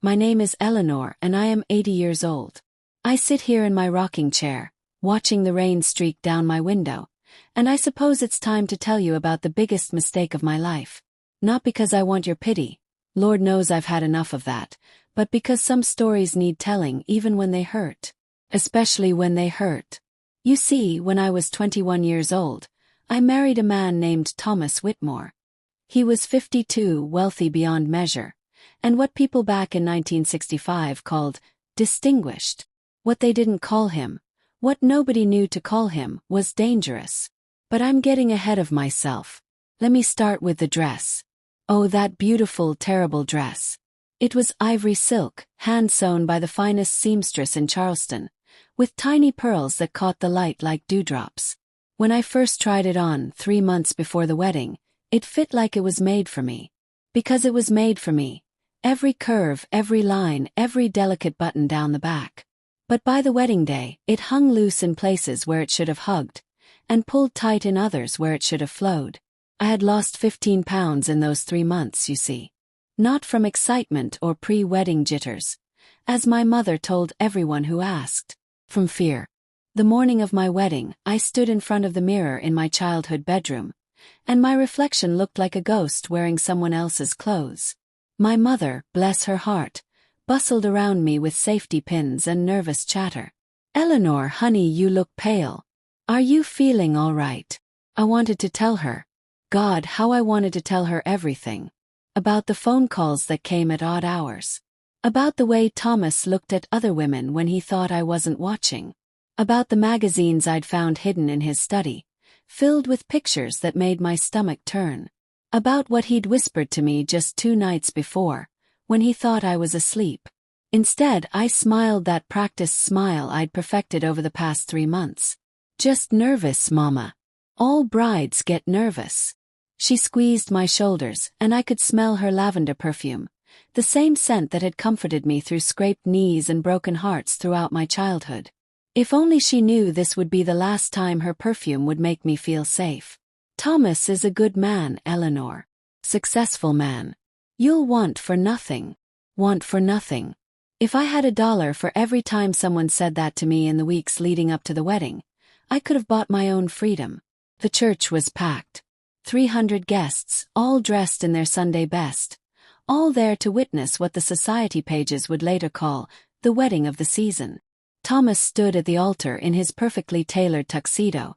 My name is Eleanor and I am 80 years old. I sit here in my rocking chair, watching the rain streak down my window, and I suppose it's time to tell you about the biggest mistake of my life. Not because I want your pity, Lord knows I've had enough of that, but because some stories need telling even when they hurt. Especially when they hurt. You see, when I was 21 years old, I married a man named Thomas Whitmore. He was 52, wealthy beyond measure, and what people back in 1965 called distinguished. What they didn't call him, what nobody knew to call him, was dangerous. But I'm getting ahead of myself. Let me start with the dress. Oh, that beautiful, terrible dress. It was ivory silk, hand-sewn by the finest seamstress in Charleston, with tiny pearls that caught the light like dewdrops. When I first tried it on, 3 months before the wedding, it fit like it was made for me. Because it was made for me. Every curve, every line, every delicate button down the back. But by the wedding day, it hung loose in places where it should have hugged, and pulled tight in others where it should have flowed. I had lost 15 pounds in those 3 months, you see. Not from excitement or pre-wedding jitters, as my mother told everyone who asked. From fear. The morning of my wedding, I stood in front of the mirror in my childhood bedroom, and my reflection looked like a ghost wearing someone else's clothes. My mother, bless her heart, bustled around me with safety pins and nervous chatter. "Eleanor, honey, you look pale. Are you feeling all right?" I wanted to tell her. God, how I wanted to tell her everything. About the phone calls that came at odd hours. About the way Thomas looked at other women when he thought I wasn't watching. About the magazines I'd found hidden in his study, filled with pictures that made my stomach turn. About what he'd whispered to me just 2 nights before, when he thought I was asleep. Instead, I smiled that practiced smile I'd perfected over the past 3 months. "Just nervous, Mama. All brides get nervous." She squeezed my shoulders, and I could smell her lavender perfume, the same scent that had comforted me through scraped knees and broken hearts throughout my childhood. If only she knew this would be the last time her perfume would make me feel safe. "Thomas is a good man, Eleanor. Successful man. You'll want for nothing." Want for nothing. If I had $1 for every time someone said that to me in the weeks leading up to the wedding, I could have bought my own freedom. The church was packed. 300 guests, all dressed in their Sunday best. All there to witness what the society pages would later call the wedding of the season. Thomas stood at the altar in his perfectly tailored tuxedo,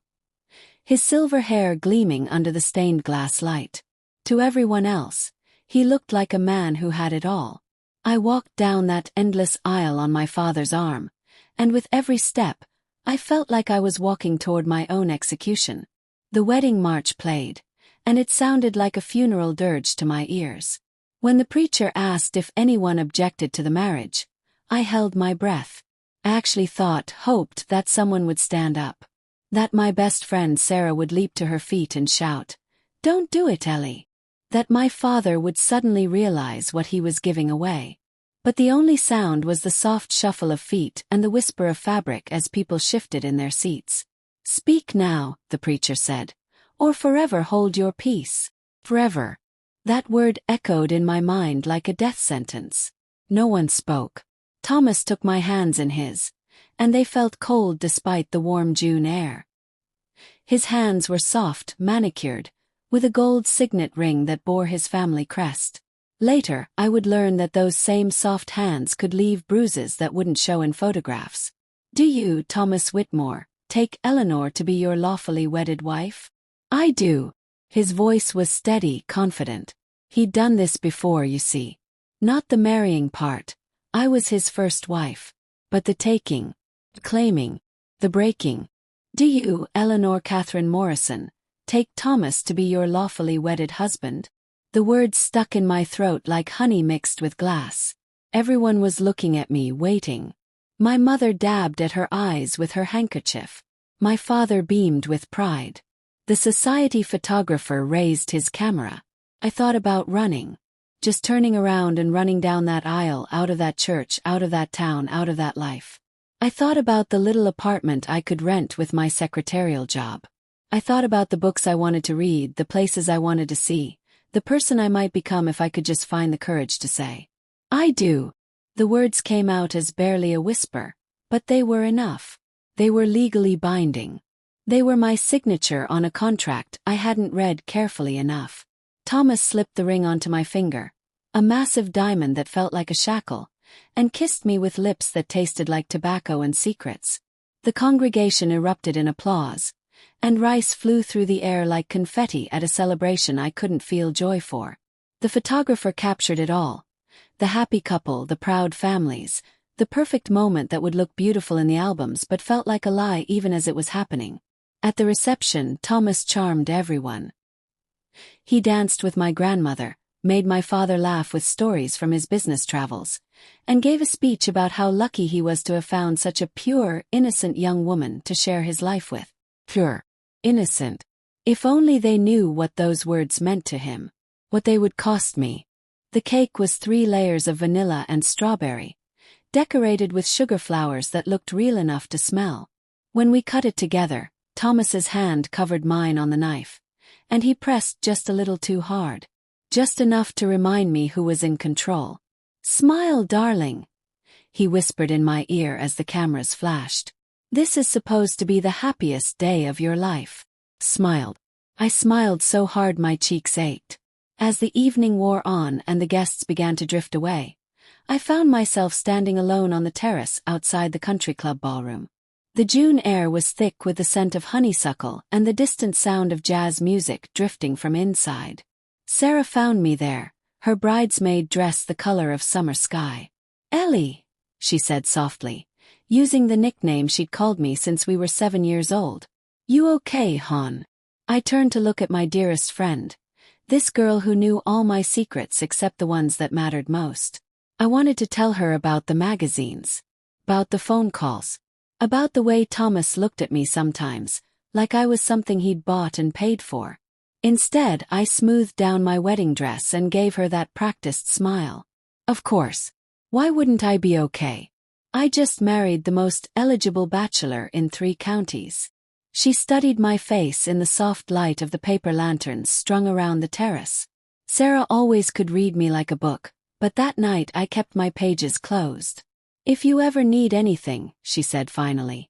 his silver hair gleaming under the stained glass light. To everyone else, he looked like a man who had it all. I walked down that endless aisle on my father's arm, and with every step, I felt like I was walking toward my own execution. The wedding march played, and it sounded like a funeral dirge to my ears. When the preacher asked if anyone objected to the marriage, I held my breath. I actually hoped that someone would stand up. That my best friend Sarah would leap to her feet and shout, "Don't do it, Ellie." That my father would suddenly realize what he was giving away. But the only sound was the soft shuffle of feet and the whisper of fabric as people shifted in their seats. "Speak now," the preacher said, "or forever hold your peace." Forever. That word echoed in my mind like a death sentence. No one spoke. Thomas took my hands in his, and they felt cold despite the warm June air. His hands were soft, manicured, with a gold signet ring that bore his family crest. Later, I would learn that those same soft hands could leave bruises that wouldn't show in photographs. "Do you, Thomas Whitmore, take Eleanor to be your lawfully wedded wife?" "I do." His voice was steady, confident. He'd done this before, you see. Not the marrying part. I was his first wife. But the taking, claiming, the breaking. "Do you, Eleanor Catherine Morrison, take Thomas to be your lawfully wedded husband?" The words stuck in my throat like honey mixed with glass. Everyone was looking at me, waiting. My mother dabbed at her eyes with her handkerchief. My father beamed with pride. The society photographer raised his camera. I thought about running. Just turning around and running down that aisle, out of that church, out of that town, out of that life. I thought about the little apartment I could rent with my secretarial job. I thought about the books I wanted to read, the places I wanted to see, the person I might become if I could just find the courage to say, "I do." The words came out as barely a whisper, but they were enough. They were legally binding. They were my signature on a contract I hadn't read carefully enough. Thomas slipped the ring onto my finger, a massive diamond that felt like a shackle, and kissed me with lips that tasted like tobacco and secrets. The congregation erupted in applause, and rice flew through the air like confetti at a celebration I couldn't feel joy for. The photographer captured it all. The happy couple, the proud families, the perfect moment that would look beautiful in the albums but felt like a lie even as it was happening. At the reception, Thomas charmed everyone. He danced with my grandmother, made my father laugh with stories from his business travels, and gave a speech about how lucky he was to have found such a pure, innocent young woman to share his life with. Pure. Innocent. If only they knew what those words meant to him. What they would cost me. The cake was 3 layers of vanilla and strawberry, decorated with sugar flowers that looked real enough to smell. When we cut it together, Thomas's hand covered mine on the knife, and he pressed just a little too hard. Just enough to remind me who was in control. "Smile, darling," he whispered in my ear as the cameras flashed. "This is supposed to be the happiest day of your life." Smiled. I smiled so hard my cheeks ached. As the evening wore on and the guests began to drift away, I found myself standing alone on the terrace outside the country club ballroom. The June air was thick with the scent of honeysuckle and the distant sound of jazz music drifting from inside. Sarah found me there, her bridesmaid dress the color of summer sky. "Ellie," she said softly, using the nickname she'd called me since we were 7 years old. "You okay, hon?" I turned to look at my dearest friend, this girl who knew all my secrets except the ones that mattered most. I wanted to tell her about the magazines, about the phone calls, about the way Thomas looked at me sometimes, like I was something he'd bought and paid for. Instead, I smoothed down my wedding dress and gave her that practiced smile. Of course. Why wouldn't I be okay? I just married the most eligible bachelor in 3 counties. She studied my face in the soft light of the paper lanterns strung around the terrace. Sarah always could read me like a book, but that night I kept my pages closed. "If you ever need anything," she said finally.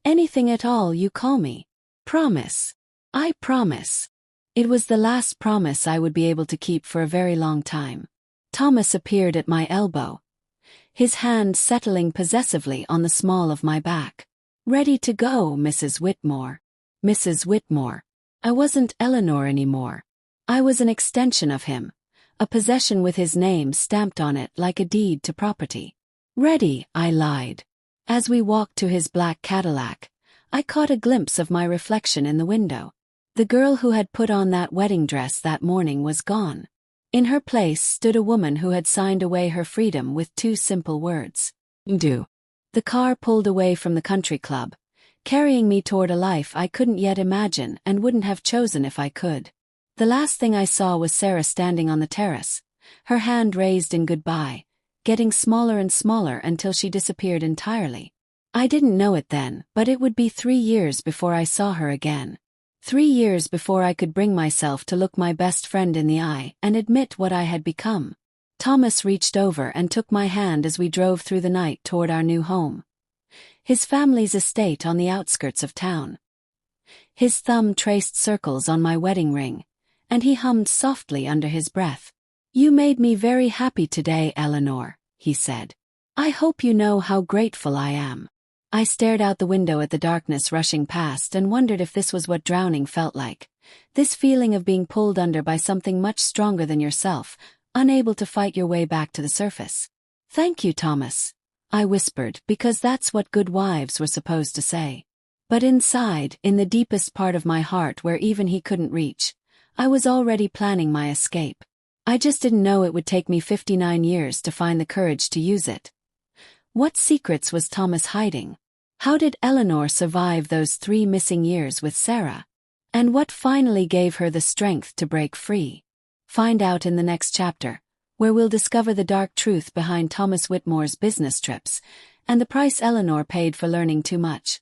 "Anything at all, you call me. Promise." I promise. It was the last promise I would be able to keep for a very long time. Thomas appeared at my elbow, his hand settling possessively on the small of my back. "Ready to go, Mrs. Whitmore." Mrs. Whitmore. I wasn't Eleanor anymore. I was an extension of him, a possession with his name stamped on it like a deed to property. "Ready," I lied. As we walked to his black Cadillac, I caught a glimpse of my reflection in the window. The girl who had put on that wedding dress that morning was gone. In her place stood a woman who had signed away her freedom with 2 simple words. Do. The car pulled away from the country club, carrying me toward a life I couldn't yet imagine and wouldn't have chosen if I could. The last thing I saw was Sarah standing on the terrace, her hand raised in goodbye, getting smaller and smaller until she disappeared entirely. I didn't know it then, but it would be 3 years before I saw her again. 3 years before I could bring myself to look my best friend in the eye and admit what I had become. Thomas reached over and took my hand as we drove through the night toward our new home, his family's estate on the outskirts of town. His thumb traced circles on my wedding ring, and he hummed softly under his breath. "You made me very happy today, Eleanor," he said. "I hope you know how grateful I am." I stared out the window at the darkness rushing past and wondered if this was what drowning felt like, this feeling of being pulled under by something much stronger than yourself, unable to fight your way back to the surface. "Thank you, Thomas," I whispered, because that's what good wives were supposed to say. But inside, in the deepest part of my heart where even he couldn't reach, I was already planning my escape. I just didn't know it would take me 59 years to find the courage to use it. What secrets was Thomas hiding? How did Eleanor survive those 3 missing years with Sarah? And what finally gave her the strength to break free? Find out in the next chapter, where we'll discover the dark truth behind Thomas Whitmore's business trips, and the price Eleanor paid for learning too much.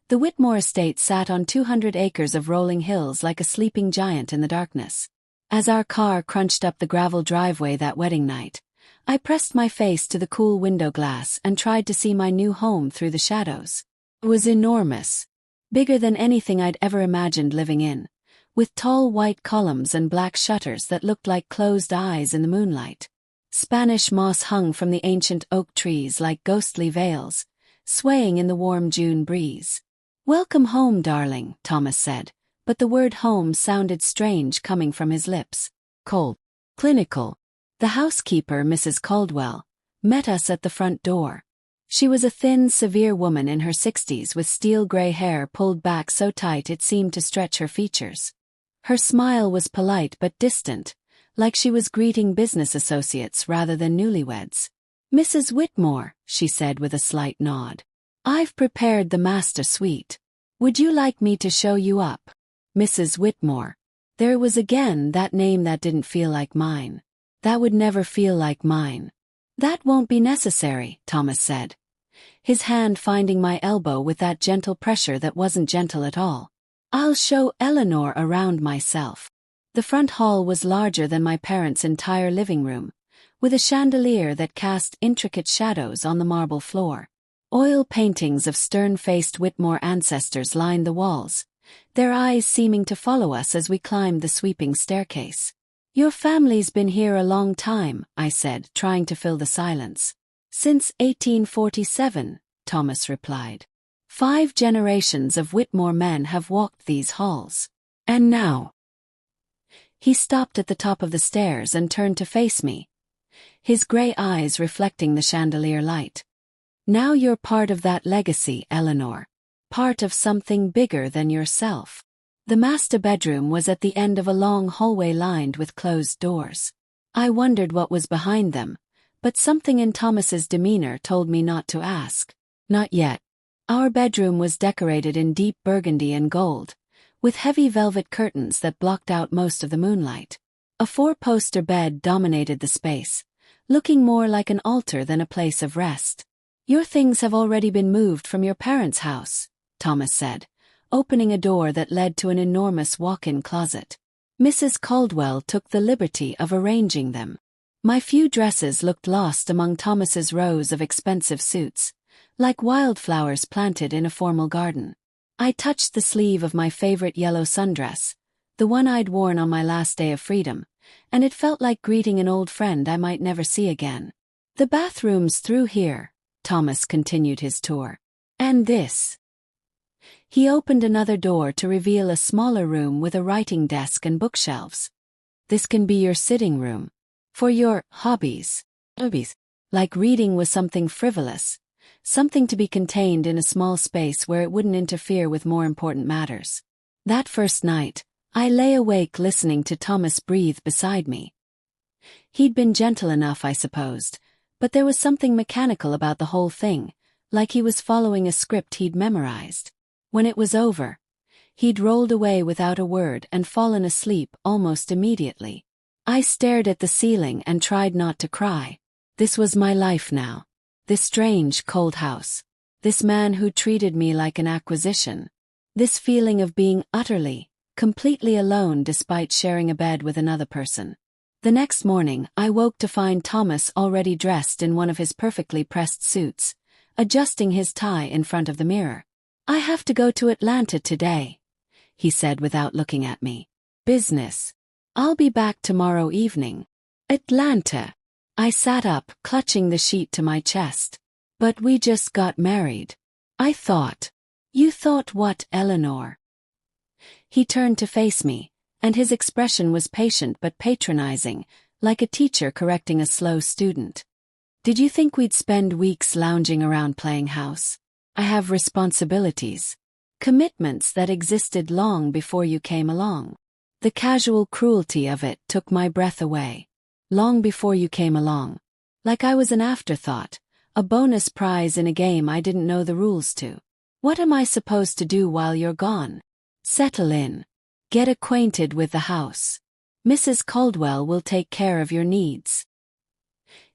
The Whitmore estate sat on 200 acres of rolling hills like a sleeping giant in the darkness. As our car crunched up the gravel driveway that wedding night, I pressed my face to the cool window glass and tried to see my new home through the shadows. It was enormous. Bigger than anything I'd ever imagined living in, with tall white columns and black shutters that looked like closed eyes in the moonlight. Spanish moss hung from the ancient oak trees like ghostly veils, swaying in the warm June breeze. "Welcome home, darling," Thomas said, but the word home sounded strange coming from his lips. Cold. Clinical. The housekeeper, Mrs. Caldwell, met us at the front door. She was a thin, severe woman in her 60s with steel-gray hair pulled back so tight it seemed to stretch her features. Her smile was polite but distant, like she was greeting business associates rather than newlyweds. "Mrs. Whitmore," she said with a slight nod. "I've prepared the master suite. Would you like me to show you up?" Mrs. Whitmore. There was again that name that didn't feel like mine. That would never feel like mine. "That won't be necessary," Thomas said, his hand finding my elbow with that gentle pressure that wasn't gentle at all. "I'll show Eleanor around myself." The front hall was larger than my parents' entire living room, with a chandelier that cast intricate shadows on the marble floor. Oil paintings of stern-faced Whitmore ancestors lined the walls, their eyes seeming to follow us as we climbed the sweeping staircase. "Your family's been here a long time," I said, trying to fill the silence. "Since 1847, Thomas replied. "5 generations of Whitmore men have walked these halls. And now—" He stopped at the top of the stairs and turned to face me, his gray eyes reflecting the chandelier light. "Now you're part of that legacy, Eleanor. Part of something bigger than yourself." The master bedroom was at the end of a long hallway lined with closed doors. I wondered what was behind them, but something in Thomas's demeanor told me not to ask. Not yet. Our bedroom was decorated in deep burgundy and gold, with heavy velvet curtains that blocked out most of the moonlight. A 4-poster bed dominated the space, looking more like an altar than a place of rest. "Your things have already been moved from your parents' house," Thomas said, opening a door that led to an enormous walk-in closet. "Mrs. Caldwell took the liberty of arranging them." My few dresses looked lost among Thomas's rows of expensive suits, like wildflowers planted in a formal garden. I touched the sleeve of my favorite yellow sundress, the one I'd worn on my last day of freedom, and it felt like greeting an old friend I might never see again. "The bathroom's through here," Thomas continued his tour. "And this." He opened another door to reveal a smaller room with a writing desk and bookshelves. "This can be your sitting room. For your hobbies." Like reading was something frivolous, something to be contained in a small space where it wouldn't interfere with more important matters. That first night, I lay awake listening to Thomas breathe beside me. He'd been gentle enough, I supposed, but there was something mechanical about the whole thing, like he was following a script he'd memorized. When it was over, he'd rolled away without a word and fallen asleep almost immediately. I stared at the ceiling and tried not to cry. This was my life now. This strange, cold house. This man who treated me like an acquisition. This feeling of being utterly, completely alone despite sharing a bed with another person. The next morning, I woke to find Thomas already dressed in one of his perfectly pressed suits, adjusting his tie in front of the mirror. "I have to go to Atlanta today," he said without looking at me. "Business. I'll be back tomorrow evening." "Atlanta." I sat up, clutching the sheet to my chest. "But we just got married." I thought. "You thought what, Eleanor?" He turned to face me, and his expression was patient but patronizing, like a teacher correcting a slow student. "Did you think we'd spend weeks lounging around playing house? I have responsibilities. Commitments that existed long before you came along." The casual cruelty of it took my breath away. Long before you came along. Like I was an afterthought, a bonus prize in a game I didn't know the rules to. "What am I supposed to do while you're gone?" "Settle in. Get acquainted with the house. Mrs. Caldwell will take care of your needs."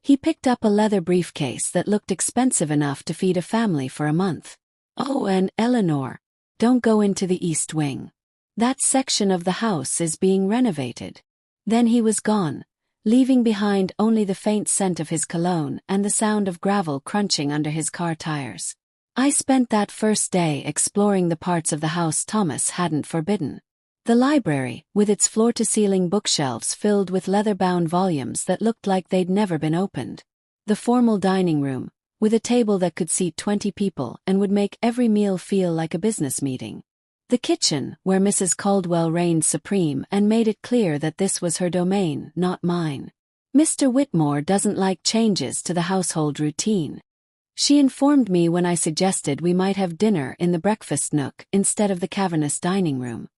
He picked up a leather briefcase that looked expensive enough to feed a family for a month. "Oh, and Eleanor, don't go into the East Wing. That section of the house is being renovated." Then he was gone, leaving behind only the faint scent of his cologne and the sound of gravel crunching under his car tires. I spent that first day exploring the parts of the house Thomas hadn't forbidden. The library, with its floor-to-ceiling bookshelves filled with leather-bound volumes that looked like they'd never been opened. The formal dining room, with a table that could seat 20 people and would make every meal feel like a business meeting. The kitchen, where Mrs. Caldwell reigned supreme and made it clear that this was her domain, not mine. Mr. Whitmore doesn't like changes to the household routine. She informed me when I suggested we might have dinner in the breakfast nook instead of the cavernous dining room.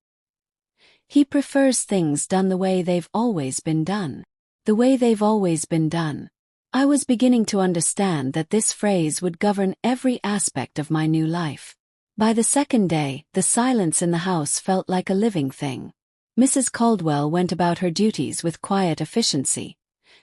He prefers things done the way they've always been done. The way they've always been done. I was beginning to understand that this phrase would govern every aspect of my new life. By the second day, the silence in the house felt like a living thing. Mrs. Caldwell went about her duties with quiet efficiency,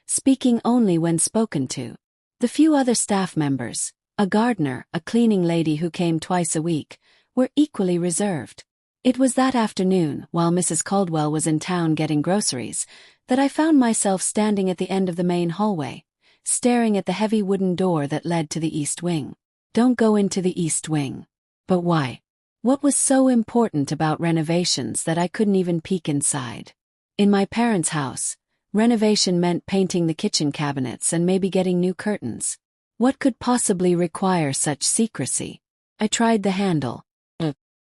speaking only when spoken to. The few other staff members, a gardener, a cleaning lady who came twice a week, were equally reserved. It was that afternoon, while Mrs. Caldwell was in town getting groceries, that I found myself standing at the end of the main hallway, staring at the heavy wooden door that led to the east wing. Don't go into the east wing. But why? What was so important about renovations that I couldn't even peek inside? In my parents' house, renovation meant painting the kitchen cabinets and maybe getting new curtains. What could possibly require such secrecy? I tried the handle.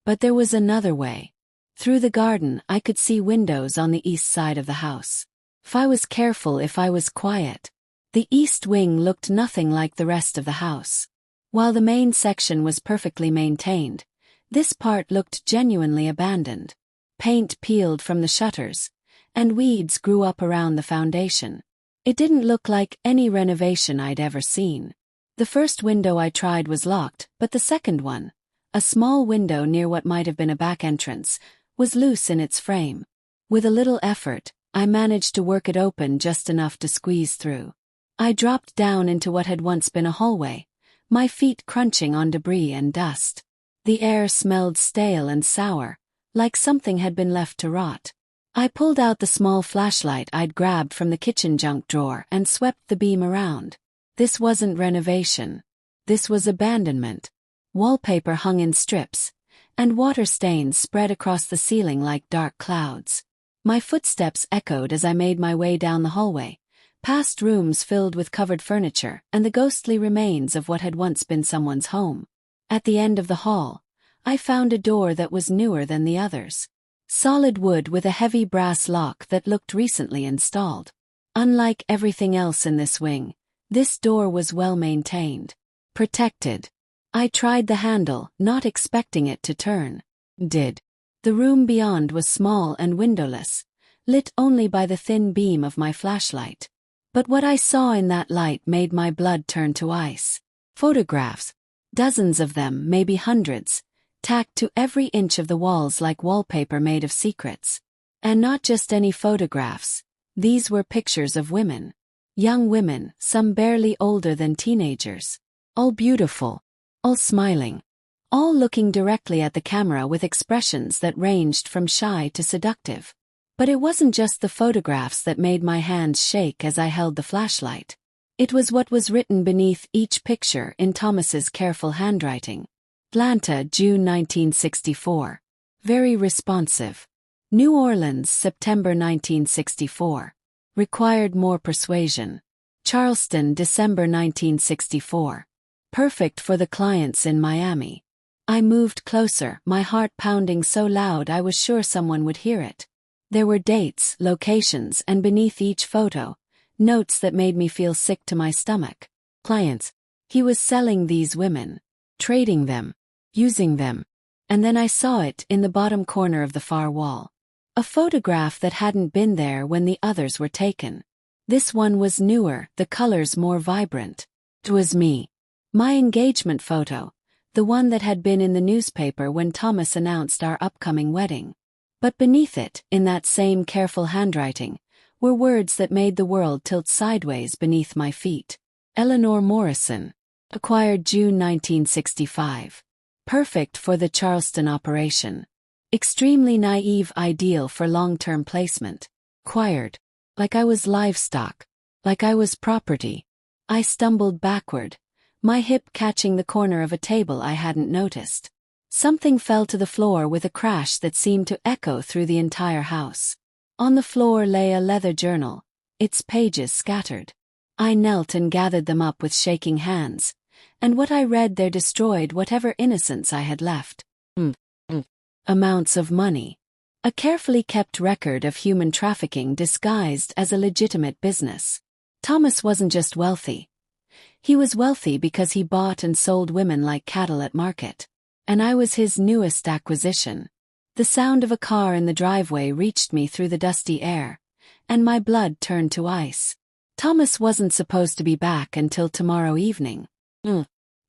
But there was another way. Through the garden I could see windows on the east side of the house. If I was careful, if I was quiet. The east wing looked nothing like the rest of the house. While the main section was perfectly maintained, this part looked genuinely abandoned. Paint peeled from the shutters, and weeds grew up around the foundation. It didn't look like any renovation I'd ever seen. The first window I tried was locked, but the second one, a small window near what might have been a back entrance, was loose in its frame. With a little effort, I managed to work it open just enough to squeeze through. I dropped down into what had once been a hallway, my feet crunching on debris and dust. The air smelled stale and sour, like something had been left to rot. I pulled out the small flashlight I'd grabbed from the kitchen junk drawer and swept the beam around. This wasn't renovation. This was abandonment. Wallpaper hung in strips, and water stains spread across the ceiling like dark clouds. My footsteps echoed as I made my way down the hallway, past rooms filled with covered furniture and the ghostly remains of what had once been someone's home. At the end of the hall, I found a door that was newer than the others. Solid wood with a heavy brass lock that looked recently installed. Unlike everything else in this wing, this door was well maintained. Protected. I tried the handle, not expecting it to turn. Did. The room beyond was small and windowless, lit only by the thin beam of my flashlight. But what I saw in that light made my blood turn to ice. Photographs. Dozens of them, maybe hundreds, tacked to every inch of the walls like wallpaper made of secrets. And not just any photographs. These were pictures of women. Young women, some barely older than teenagers. All beautiful. All smiling. All looking directly at the camera with expressions that ranged from shy to seductive. But it wasn't just the photographs that made my hands shake as I held the flashlight. It was what was written beneath each picture in Thomas's careful handwriting. Atlanta, June 1964. Very responsive. New Orleans, September 1964. Required more persuasion. Charleston, December 1964. Perfect for the clients in Miami. I moved closer, my heart pounding so loud I was sure someone would hear it. There were dates, locations, and beneath each photo, notes that made me feel sick to my stomach. Clients. He was selling these women. Trading them. Using them. And then I saw it in the bottom corner of the far wall. A photograph that hadn't been there when the others were taken. This one was newer, the colors more vibrant. It was me. My engagement photo, the one that had been in the newspaper when Thomas announced our upcoming wedding. But beneath it, in that same careful handwriting, were words that made the world tilt sideways beneath my feet. Eleanor Morrison. Acquired June 1965. Perfect for the Charleston operation. Extremely naive, ideal for long-term placement. Acquired. like I was livestock, like I was property. I stumbled backward, my hip catching the corner of a table I hadn't noticed. Something fell to the floor with a crash that seemed to echo through the entire house. On the floor lay a leather journal, its pages scattered. I knelt and gathered them up with shaking hands, and what I read there destroyed whatever innocence I had left. Amounts of money. A carefully kept record of human trafficking disguised as a legitimate business. Thomas wasn't just wealthy. He was wealthy because he bought and sold women like cattle at market. And I was his newest acquisition. The sound of a car in the driveway reached me through the dusty air, and my blood turned to ice. Thomas wasn't supposed to be back until tomorrow evening.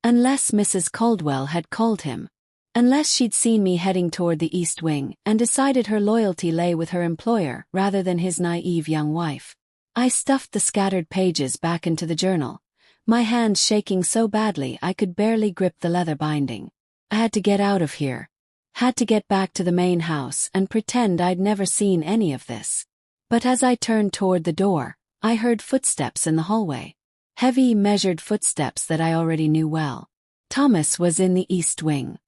Unless Mrs. Caldwell had called him. Unless she'd seen me heading toward the East Wing and decided her loyalty lay with her employer rather than his naive young wife. I stuffed the scattered pages back into the journal, my hands shaking so badly I could barely grip the leather binding. I had to get out of here. Had to get back to the main house and pretend I'd never seen any of this. But as I turned toward the door, I heard footsteps in the hallway. Heavy, measured footsteps that I already knew well. Thomas was in the East Wing.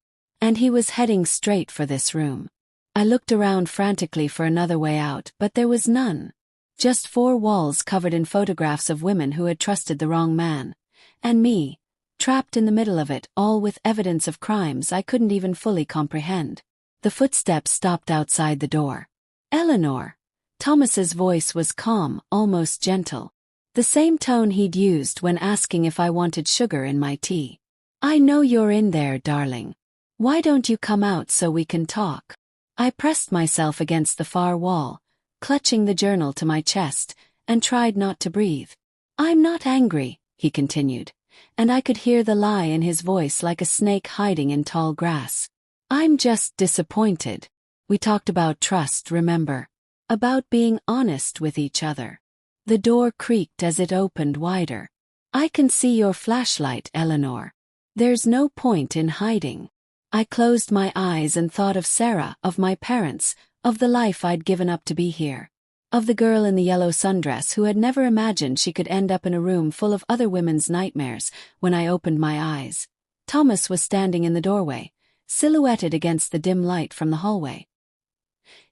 And he was heading straight for this room. I looked around frantically for another way out, but there was none. Just 4 walls covered in photographs of women who had trusted the wrong man. And me, trapped in the middle of it, all with evidence of crimes I couldn't even fully comprehend. The footsteps stopped outside the door. Eleanor. Thomas's voice was calm, almost gentle. The same tone he'd used when asking if I wanted sugar in my tea. I know you're in there, darling. Why don't you come out so we can talk? I pressed myself against the far wall, clutching the journal to my chest, and tried not to breathe. I'm not angry, he continued, and I could hear the lie in his voice like a snake hiding in tall grass. I'm just disappointed. We talked about trust, remember? About being honest with each other. The door creaked as it opened wider. I can see your flashlight, Eleanor. There's no point in hiding. I closed my eyes and thought of Sarah, of my parents, of the life I'd given up to be here. Of the girl in the yellow sundress who had never imagined she could end up in a room full of other women's nightmares. When I opened my eyes, Thomas was standing in the doorway, silhouetted against the dim light from the hallway.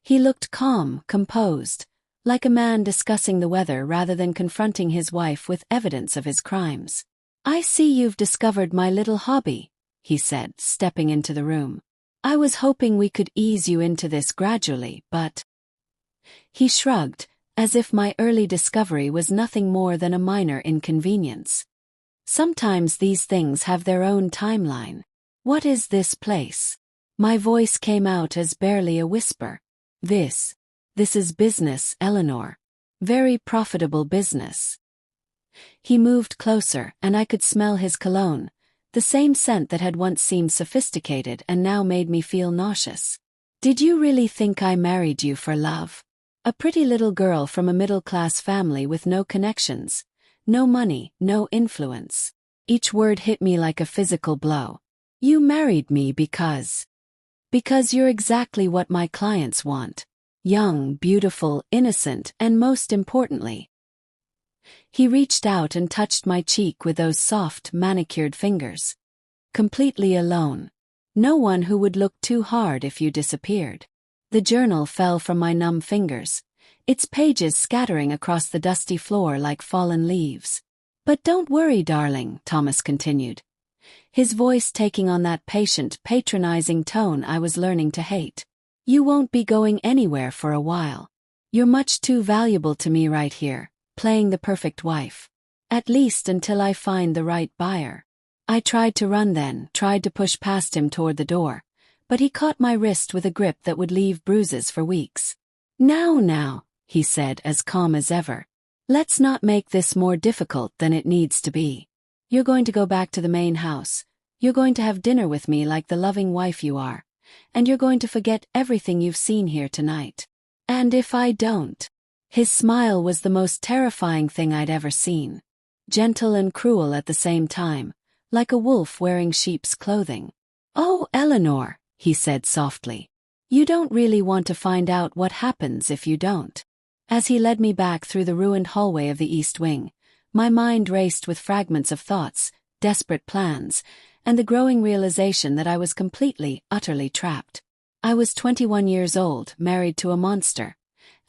He looked calm, composed, like a man discussing the weather rather than confronting his wife with evidence of his crimes. I see you've discovered my little hobby, he said, stepping into the room. I was hoping we could ease you into this gradually, but... He shrugged, as if my early discovery was nothing more than a minor inconvenience. Sometimes these things have their own timeline. What is this place? My voice came out as barely a whisper. This is business, Eleanor. Very profitable business. He moved closer, and I could smell his cologne, the same scent that had once seemed sophisticated and now made me feel nauseous. Did you really think I married you for love? A pretty little girl from a middle-class family with no connections, no money, no influence. Each word hit me like a physical blow. You married me because you're exactly what my clients want. Young, beautiful, innocent, and most importantly. He reached out and touched my cheek with those soft, manicured fingers. Completely alone. No one who would look too hard if you disappeared. The journal fell from my numb fingers, its pages scattering across the dusty floor like fallen leaves. But don't worry, darling, Thomas continued, his voice taking on that patient, patronizing tone I was learning to hate. You won't be going anywhere for a while. You're much too valuable to me right here, playing the perfect wife. At least until I find the right buyer. I tried to run then, tried to push past him toward the door, but he caught my wrist with a grip that would leave bruises for weeks. Now, he said as calm as ever. Let's not make this more difficult than it needs to be. You're going to go back to the main house. You're going to have dinner with me like the loving wife you are. And you're going to forget everything you've seen here tonight. And if I don't? His smile was the most terrifying thing I'd ever seen. Gentle and cruel at the same time, like a wolf wearing sheep's clothing. Oh, Eleanor, he said softly. You don't really want to find out what happens if you don't. As he led me back through the ruined hallway of the East Wing, my mind raced with fragments of thoughts, desperate plans, and the growing realization that I was completely, utterly trapped. I was 21 years old, married to a monster,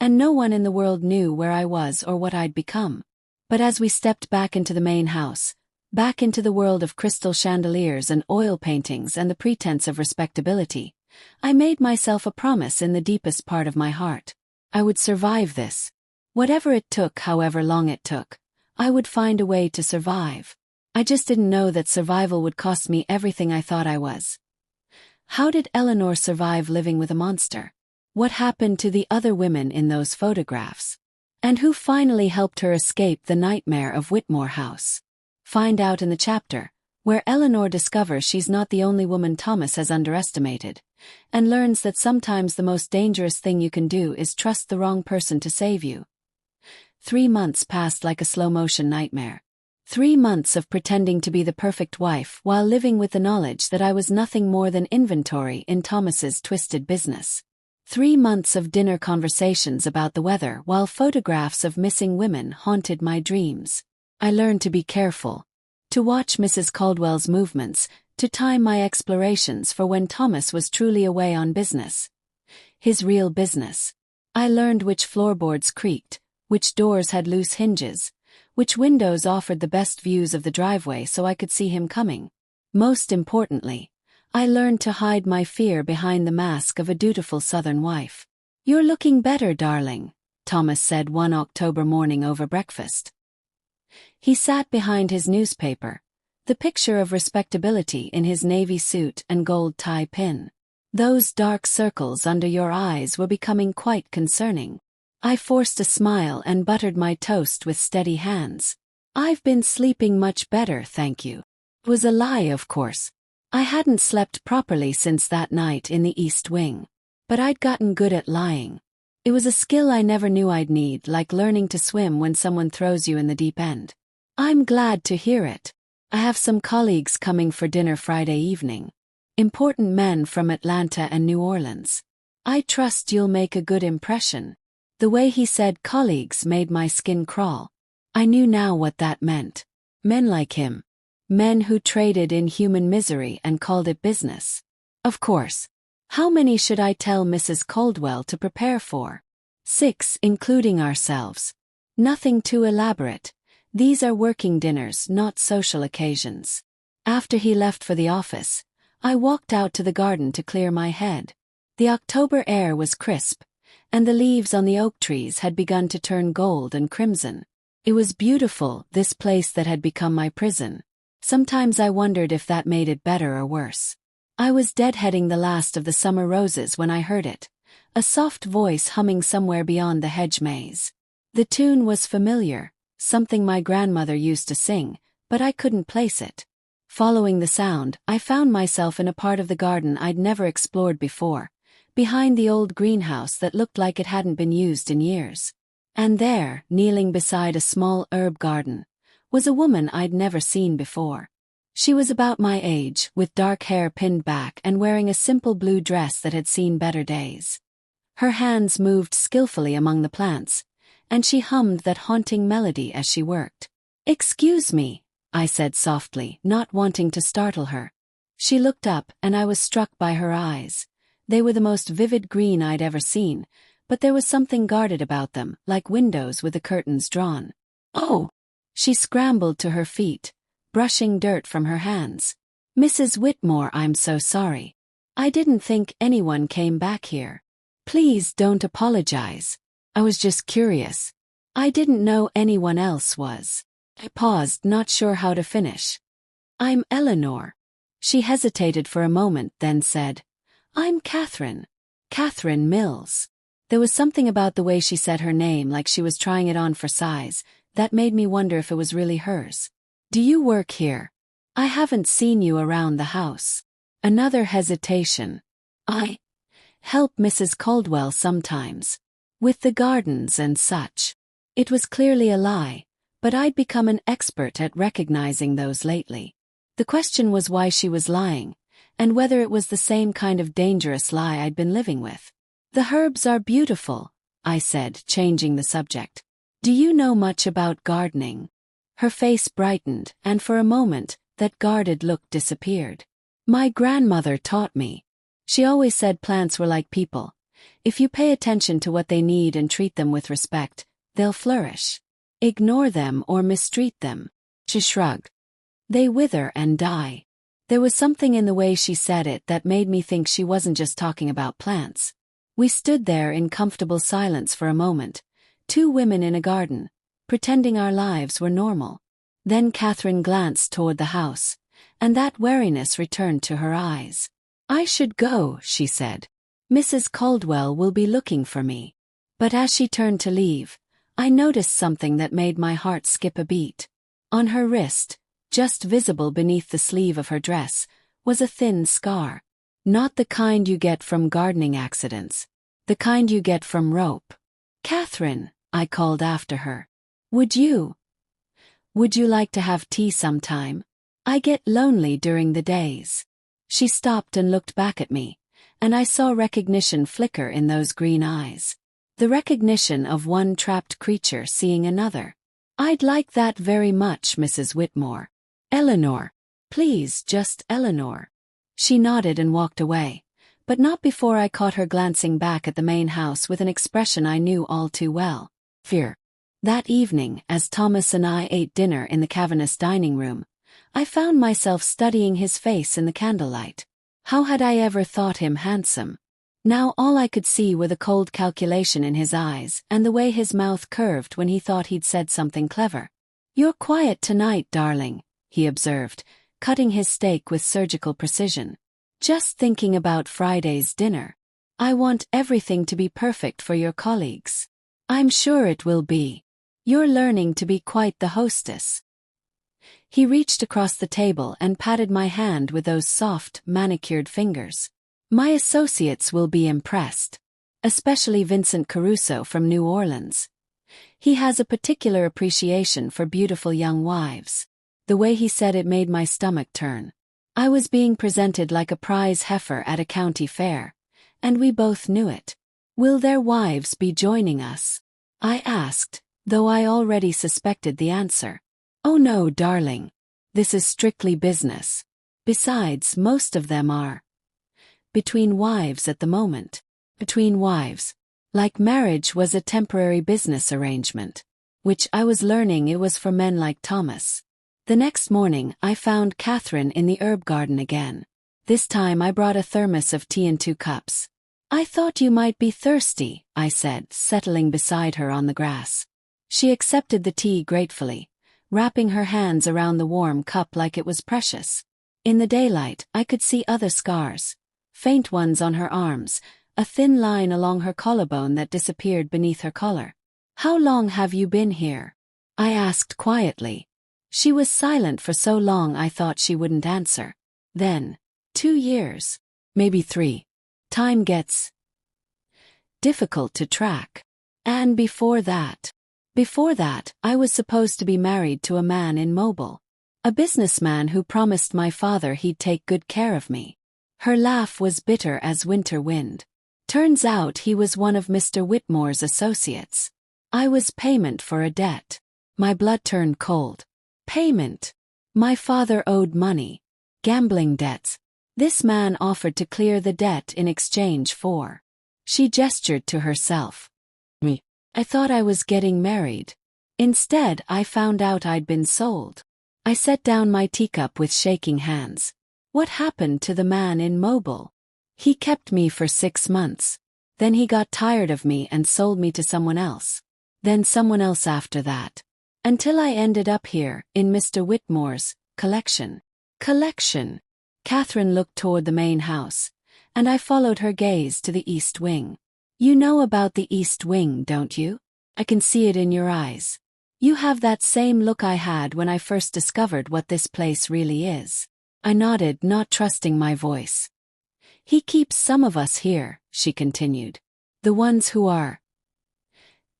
and no one in the world knew where I was or what I'd become. But as we stepped back into the main house, back into the world of crystal chandeliers and oil paintings and the pretense of respectability, I made myself a promise in the deepest part of my heart. I would survive this. Whatever it took, however long it took, I would find a way to survive. I just didn't know that survival would cost me everything I thought I was. How did Eleanor survive living with a monster? What happened to the other women in those photographs? And who finally helped her escape the nightmare of Whitmore House? Find out in the chapter, where Eleanor discovers she's not the only woman Thomas has underestimated, and learns that sometimes the most dangerous thing you can do is trust the wrong person to save you. 3 months passed like a slow-motion nightmare. 3 months of pretending to be the perfect wife while living with the knowledge that I was nothing more than inventory in Thomas's twisted business. 3 months of dinner conversations about the weather while photographs of missing women haunted my dreams. I learned to be careful, to watch Mrs. Caldwell's movements, to time my explorations for when Thomas was truly away on business. His real business. I learned which floorboards creaked, which doors had loose hinges, which windows offered the best views of the driveway so I could see him coming. Most importantly, I learned to hide my fear behind the mask of a dutiful Southern wife. "You're looking better, darling," Thomas said one October morning over breakfast. He sat behind his newspaper, the picture of respectability in his navy suit and gold tie pin. "Those dark circles under your eyes were becoming quite concerning." I forced a smile and buttered my toast with steady hands. "I've been sleeping much better, thank you." It was a lie, of course. I hadn't slept properly since that night in the East Wing. But I'd gotten good at lying. It was a skill I never knew I'd need, like learning to swim when someone throws you in the deep end. "I'm glad to hear it. I have some colleagues coming for dinner Friday evening. Important men from Atlanta and New Orleans. I trust you'll make a good impression." The way he said colleagues made my skin crawl. I knew now what that meant. Men like him. Men who traded in human misery and called it business. Of course. How many should I tell Mrs. Caldwell to prepare for? 6, including ourselves. Nothing too elaborate. These are working dinners, not social occasions. After he left for the office, I walked out to the garden to clear my head. The October air was crisp, and the leaves on the oak trees had begun to turn gold and crimson. It was beautiful, this place that had become my prison. Sometimes I wondered if that made it better or worse. I was deadheading the last of the summer roses when I heard it, a soft voice humming somewhere beyond the hedge maze. The tune was familiar, something my grandmother used to sing, but I couldn't place it. Following the sound, I found myself in a part of the garden I'd never explored before, behind the old greenhouse that looked like it hadn't been used in years. And there, kneeling beside a small herb garden, was a woman I'd never seen before. She was about my age, with dark hair pinned back and wearing a simple blue dress that had seen better days. Her hands moved skillfully among the plants, and she hummed that haunting melody as she worked. "Excuse me," I said softly, not wanting to startle her. She looked up, and I was struck by her eyes. They were the most vivid green I'd ever seen, but there was something guarded about them, like windows with the curtains drawn. "Oh!" She scrambled to her feet, brushing dirt from her hands. "Mrs. Whitmore, I'm so sorry. I didn't think anyone came back here. Please don't apologize. I was just curious. I didn't know anyone else was." I paused, not sure how to finish. "I'm Eleanor." She hesitated for a moment, then said, "I'm Catherine. Catherine Mills." There was something about the way she said her name, like she was trying it on for size, that made me wonder if it was really hers. "Do you work here? I haven't seen you around the house." Another hesitation. "I help Mrs. Caldwell sometimes. With the gardens and such." It was clearly a lie, but I'd become an expert at recognizing those lately. The question was why she was lying, and whether it was the same kind of dangerous lie I'd been living with. "The herbs are beautiful," I said, changing the subject. Do you know much about gardening? Her face brightened, and for a moment, that guarded look disappeared. My grandmother taught me. She always said plants were like people. If you pay attention to what they need and treat them with respect, they'll flourish. Ignore them or mistreat them. She shrugged. They wither and die. There was something in the way she said it that made me think she wasn't just talking about plants. We stood there in comfortable silence for a moment, two women in a garden, pretending our lives were normal. Then Catherine glanced toward the house, and that wariness returned to her eyes. I should go, she said. Mrs. Caldwell will be looking for me. But as she turned to leave, I noticed something that made my heart skip a beat. On her wrist, just visible beneath the sleeve of her dress, was a thin scar. Not the kind you get from gardening accidents. The kind you get from rope. Catherine, I called after her. Would you like to have tea sometime? I get lonely during the days. She stopped and looked back at me, and I saw recognition flicker in those green eyes. The recognition of one trapped creature seeing another. I'd like that very much, Mrs. Whitmore. Eleanor. Please, just Eleanor. She nodded and walked away, but not before I caught her glancing back at the main house with an expression I knew all too well. Fear. That evening, as Thomas and I ate dinner in the cavernous dining room, I found myself studying his face in the candlelight. How had I ever thought him handsome? Now all I could see were the cold calculation in his eyes and the way his mouth curved when he thought he'd said something clever. You're quiet tonight, darling, he observed, cutting his steak with surgical precision. Just thinking about Friday's dinner. I want everything to be perfect for your colleagues. I'm sure it will be. You're learning to be quite the hostess. He reached across the table and patted my hand with those soft, manicured fingers. My associates will be impressed. Especially Vincent Caruso from New Orleans. He has a particular appreciation for beautiful young wives. The way he said it made my stomach turn. I was being presented like a prize heifer at a county fair, and we both knew it. Will their wives be joining us? I asked, though I already suspected the answer. Oh no, darling. This is strictly business. Besides, most of them are between wives at the moment. Between wives. Like marriage was a temporary business arrangement, which I was learning it was for men like Thomas. The next morning I found Catherine in the herb garden again. This time I brought a thermos of tea and 2 cups. I thought you might be thirsty, I said, settling beside her on the grass. She accepted the tea gratefully, wrapping her hands around the warm cup like it was precious. In the daylight I could see other scars, faint ones on her arms, a thin line along her collarbone that disappeared beneath her collar. How long have you been here? I asked quietly. She was silent for so long I thought she wouldn't answer. Then, 2 years. Maybe 3. Time gets difficult to track. And before that, I was supposed to be married to a man in Mobile. A businessman who promised my father he'd take good care of me. Her laugh was bitter as winter wind. Turns out he was one of Mr. Whitmore's associates. I was payment for a debt. My blood turned cold. Payment. My father owed money. Gambling debts. This man offered to clear the debt in exchange for. She gestured to herself. Me. I thought I was getting married. Instead, I found out I'd been sold. I set down my teacup with shaking hands. What happened to the man in Mobile? He kept me for 6 months. Then he got tired of me and sold me to someone else. Then someone else after that. Until I ended up here, in Mr. Whitmore's collection. Collection. Catherine looked toward the main house, and I followed her gaze to the east wing. You know about the east wing, don't you? I can see it in your eyes. You have that same look I had when I first discovered what this place really is. I nodded, not trusting my voice. He keeps some of us here, she continued. The ones who are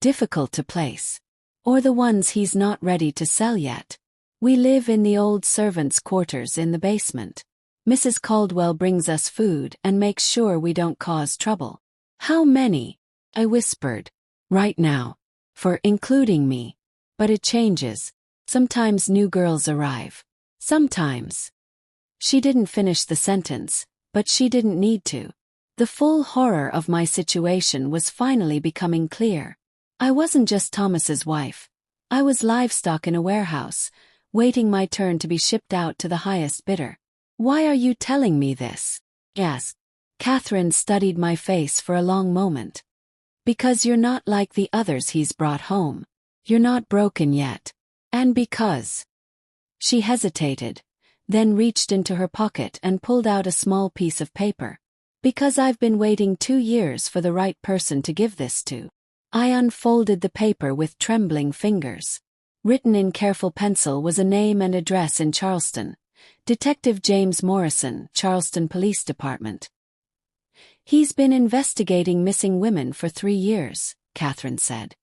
difficult to place. Or the ones he's not ready to sell yet. We live in the old servants' quarters in the basement. Mrs. Caldwell brings us food and makes sure we don't cause trouble. How many? I whispered. Right now. For including me. But it changes. Sometimes new girls arrive. Sometimes. She didn't finish the sentence, but she didn't need to. The full horror of my situation was finally becoming clear. I wasn't just Thomas's wife. I was livestock in a warehouse, waiting my turn to be shipped out to the highest bidder. Why are you telling me this? Yes. Catherine studied my face for a long moment. Because you're not like the others he's brought home. You're not broken yet. And because. She hesitated, then reached into her pocket and pulled out a small piece of paper. Because I've been waiting 2 years for the right person to give this to. I unfolded the paper with trembling fingers. Written in careful pencil was a name and address in Charleston. Detective James Morrison, Charleston Police Department. He's been investigating missing women for 3 years, Catherine said.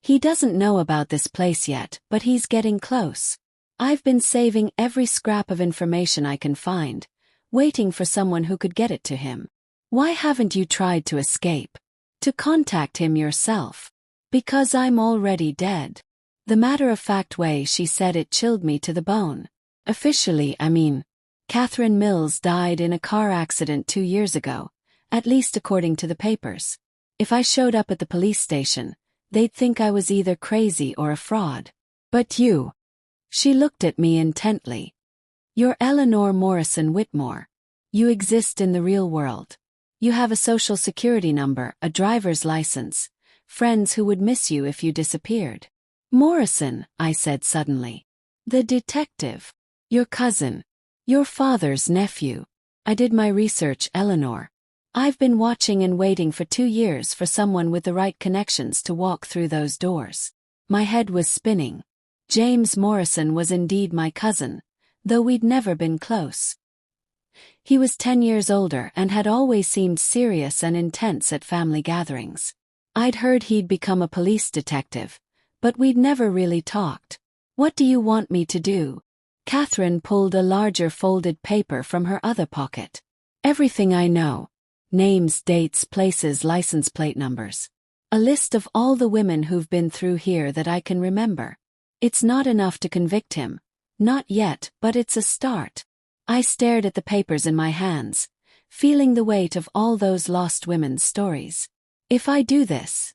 He doesn't know about this place yet, but he's getting close. I've been saving every scrap of information I can find, waiting for someone who could get it to him. Why haven't you tried to escape? To contact him yourself? Because I'm already dead. The matter-of-fact way she said it chilled me to the bone. Officially, I mean. Catherine Mills died in a car accident 2 years ago, at least according to the papers. If I showed up at the police station, they'd think I was either crazy or a fraud. But you. She looked at me intently. You're Eleanor Morrison Whitmore. You exist in the real world. You have a social security number, a driver's license, friends who would miss you if you disappeared. Morrison, I said suddenly. The detective. Your cousin. Your father's nephew. I did my research, Eleanor. I've been watching and waiting for 2 years for someone with the right connections to walk through those doors. My head was spinning. James Morrison was indeed my cousin, though we'd never been close. He was 10 years older and had always seemed serious and intense at family gatherings. I'd heard he'd become a police detective, but we'd never really talked. What do you want me to do? Catherine pulled a larger folded paper from her other pocket. Everything I know. Names, dates, places, license plate numbers. A list of all the women who've been through here that I can remember. It's not enough to convict him. Not yet, but it's a start. I stared at the papers in my hands, feeling the weight of all those lost women's stories. If I do this,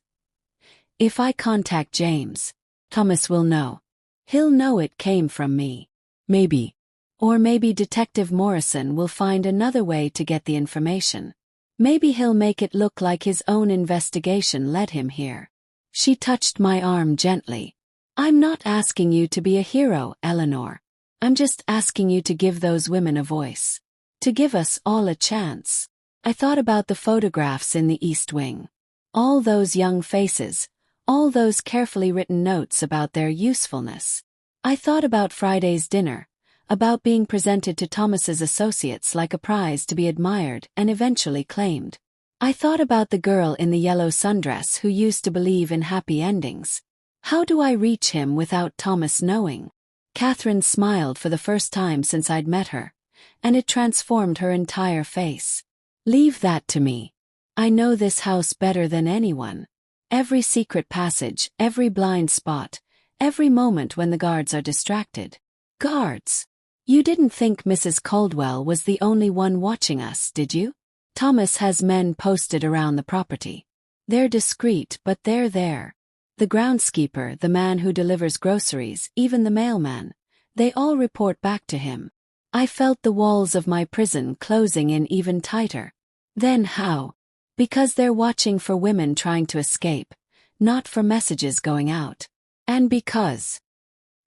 if I contact James, Thomas will know. He'll know it came from me. Maybe. Or maybe Detective Morrison will find another way to get the information. Maybe he'll make it look like his own investigation led him here. She touched my arm gently. I'm not asking you to be a hero, Eleanor. I'm just asking you to give those women a voice. To give us all a chance. I thought about the photographs in the East Wing. All those young faces, all those carefully written notes about their usefulness. I thought about Friday's dinner, about being presented to Thomas's associates like a prize to be admired and eventually claimed. I thought about the girl in the yellow sundress who used to believe in happy endings. How do I reach him without Thomas knowing? Catherine smiled for the first time since I'd met her, and it transformed her entire face. Leave that to me. I know this house better than anyone. Every secret passage, every blind spot, every moment when the guards are distracted. Guards? You didn't think Mrs. Caldwell was the only one watching us, did you? Thomas has men posted around the property. They're discreet, but they're there. The groundskeeper, the man who delivers groceries, even the mailman, they all report back to him. I felt the walls of my prison closing in even tighter. Then how? Because they're watching for women trying to escape, not for messages going out. And because.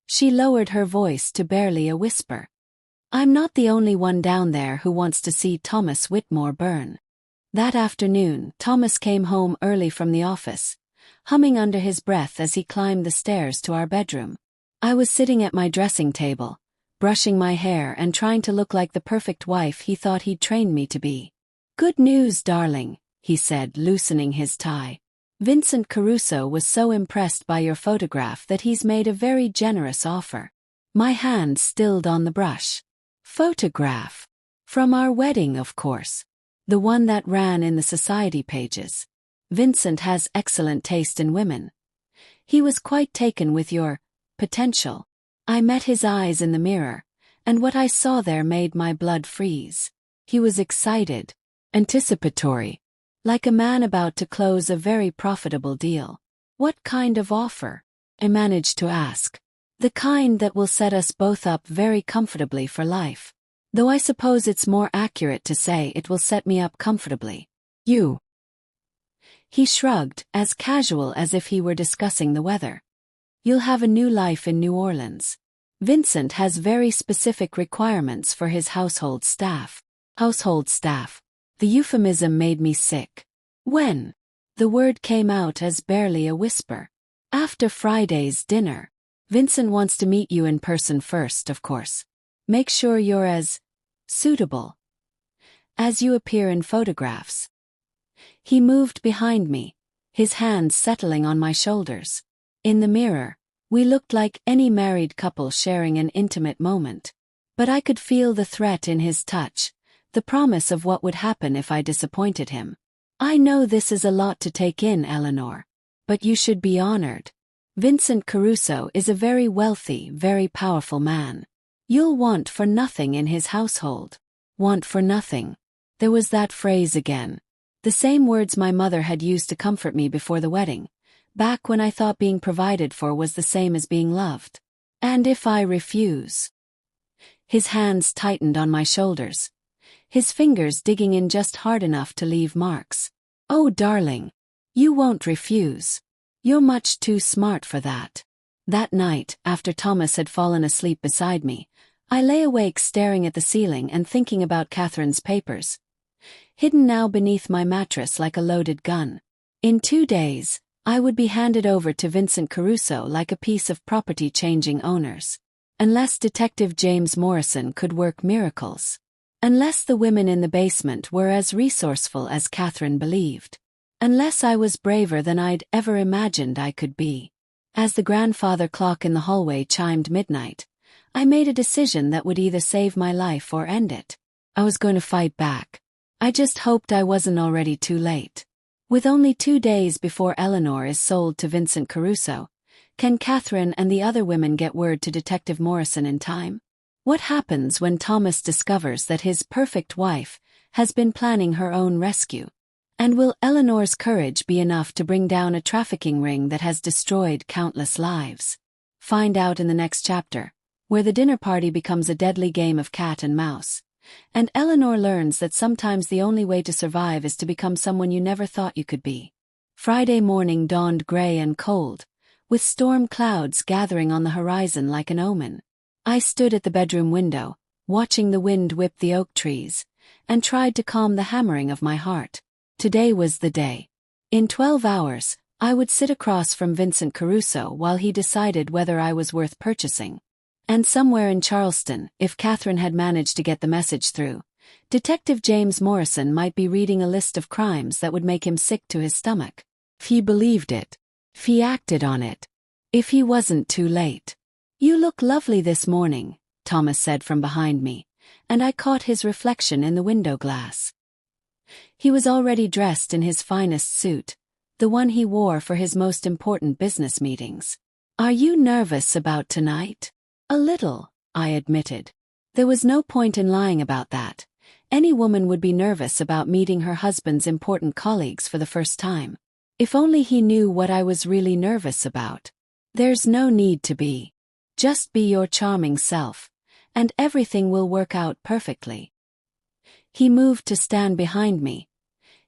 She lowered her voice to barely a whisper. I'm not the only one down there who wants to see Thomas Whitmore burn. That afternoon, Thomas came home early from the office, humming under his breath as he climbed the stairs to our bedroom. I was sitting at my dressing table, brushing my hair and trying to look like the perfect wife he thought he'd trained me to be. Good news, darling, he said, loosening his tie. Vincent Caruso was so impressed by your photograph that he's made a very generous offer. My hand stilled on the brush. Photograph? From our wedding, of course. The one that ran in the society pages. Vincent has excellent taste in women. He was quite taken with your potential. I met his eyes in the mirror, and what I saw there made my blood freeze. He was excited, anticipatory, like a man about to close a very profitable deal. What kind of offer? I managed to ask. The kind that will set us both up very comfortably for life. Though I suppose it's more accurate to say it will set me up comfortably. You. He shrugged, as casual as if he were discussing the weather. You'll have a new life in New Orleans. Vincent has very specific requirements for his household staff. Household staff. The euphemism made me sick. When? The word came out as barely a whisper. After Friday's dinner. Vincent wants to meet you in person first, of course. Make sure you're as suitable as you appear in photographs. He moved behind me, his hands settling on my shoulders. In the mirror, we looked like any married couple sharing an intimate moment. But I could feel the threat in his touch, the promise of what would happen if I disappointed him. I know this is a lot to take in, Eleanor. But you should be honored. Vincent Caruso is a very wealthy, very powerful man. You'll want for nothing in his household. Want for nothing. There was that phrase again. The same words my mother had used to comfort me before the wedding, back when I thought being provided for was the same as being loved. And if I refuse? His hands tightened on my shoulders, his fingers digging in just hard enough to leave marks. Oh, darling. You won't refuse. You're much too smart for that. That night, after Thomas had fallen asleep beside me, I lay awake staring at the ceiling and thinking about Catherine's papers, hidden now beneath my mattress like a loaded gun. In 2 days, I would be handed over to Vincent Caruso like a piece of property changing owners. Unless Detective James Morrison could work miracles. Unless the women in the basement were as resourceful as Catherine believed. Unless I was braver than I'd ever imagined I could be. As the grandfather clock in the hallway chimed midnight, I made a decision that would either save my life or end it. I was going to fight back. I just hoped I wasn't already too late. With only 2 days before Eleanor is sold to Vincent Caruso, can Catherine and the other women get word to Detective Morrison in time? What happens when Thomas discovers that his perfect wife has been planning her own rescue? And will Eleanor's courage be enough to bring down a trafficking ring that has destroyed countless lives? Find out in the next chapter, where the dinner party becomes a deadly game of cat and mouse, and Eleanor learns that sometimes the only way to survive is to become someone you never thought you could be. Friday morning dawned gray and cold, with storm clouds gathering on the horizon like an omen. I stood at the bedroom window, watching the wind whip the oak trees, and tried to calm the hammering of my heart. Today was the day. In 12 hours, I would sit across from Vincent Caruso while he decided whether I was worth purchasing. And somewhere in Charleston, if Catherine had managed to get the message through, Detective James Morrison might be reading a list of crimes that would make him sick to his stomach. If he believed it. If he acted on it. If he wasn't too late. You look lovely this morning, Thomas said from behind me, and I caught his reflection in the window glass. He was already dressed in his finest suit, the one he wore for his most important business meetings. Are you nervous about tonight? A little, I admitted. There was no point in lying about that. Any woman would be nervous about meeting her husband's important colleagues for the first time. If only he knew what I was really nervous about. There's no need to be. Just be your charming self, and everything will work out perfectly. He moved to stand behind me,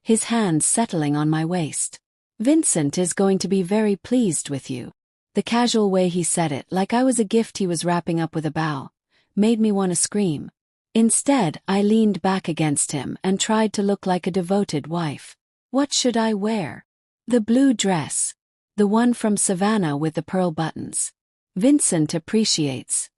his hands settling on my waist. Vincent is going to be very pleased with you. The casual way he said it, like I was a gift he was wrapping up with a bow, made me want to scream. Instead, I leaned back against him and tried to look like a devoted wife. What should I wear? The blue dress. The one from Savannah with the pearl buttons. Vincent appreciates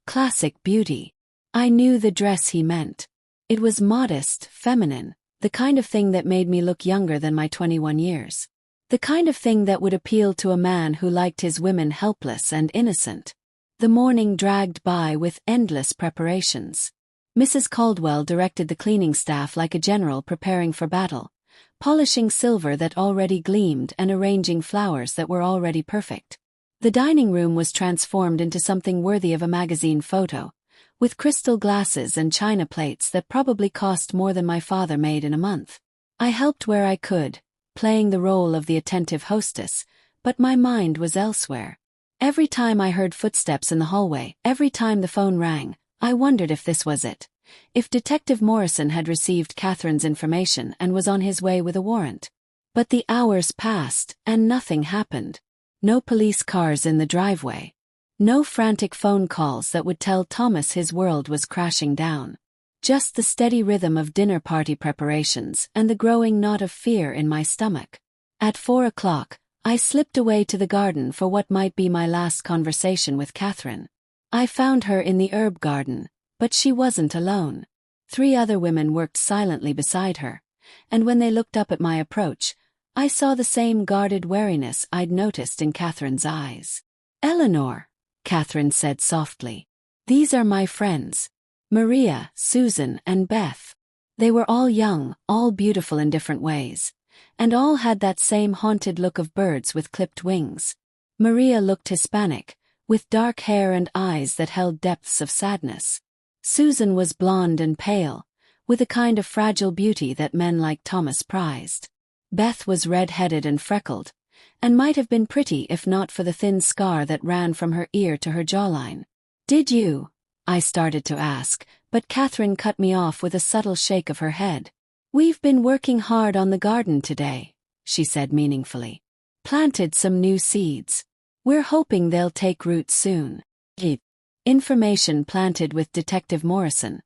classic beauty. I knew the dress he meant. It was modest, feminine, the kind of thing that made me look younger than my 21 years. The kind of thing that would appeal to a man who liked his women helpless and innocent. The morning dragged by with endless preparations. Mrs. Caldwell directed the cleaning staff like a general preparing for battle, polishing silver that already gleamed and arranging flowers that were already perfect. The dining room was transformed into something worthy of a magazine photo, with crystal glasses and china plates that probably cost more than my father made in a month. I helped where I could, playing the role of the attentive hostess, but my mind was elsewhere. Every time I heard footsteps in the hallway, every time the phone rang, I wondered if this was it. If Detective Morrison had received Catherine's information and was on his way with a warrant. But the hours passed, and nothing happened. No police cars in the driveway. No frantic phone calls that would tell Thomas his world was crashing down. Just the steady rhythm of dinner party preparations and the growing knot of fear in my stomach. At 4 o'clock, I slipped away to the garden for what might be my last conversation with Catherine. I found her in the herb garden, but she wasn't alone. 3 other women worked silently beside her, and when they looked up at my approach, I saw the same guarded wariness I'd noticed in Catherine's eyes. "Eleanor," Catherine said softly. "These are my friends. Maria, Susan, and Beth. They were all young, all beautiful in different ways, and all had that same haunted look of birds with clipped wings. Maria looked Hispanic, with dark hair and eyes that held depths of sadness. Susan was blonde and pale, with a kind of fragile beauty that men like Thomas prized. Beth was red-headed and freckled, and might have been pretty if not for the thin scar that ran from her ear to her jawline. "Did you?" I started to ask, but Catherine cut me off with a subtle shake of her head. "We've been working hard on the garden today," she said meaningfully. "Planted some new seeds. We're hoping they'll take root soon." Information planted with Detective Morrison,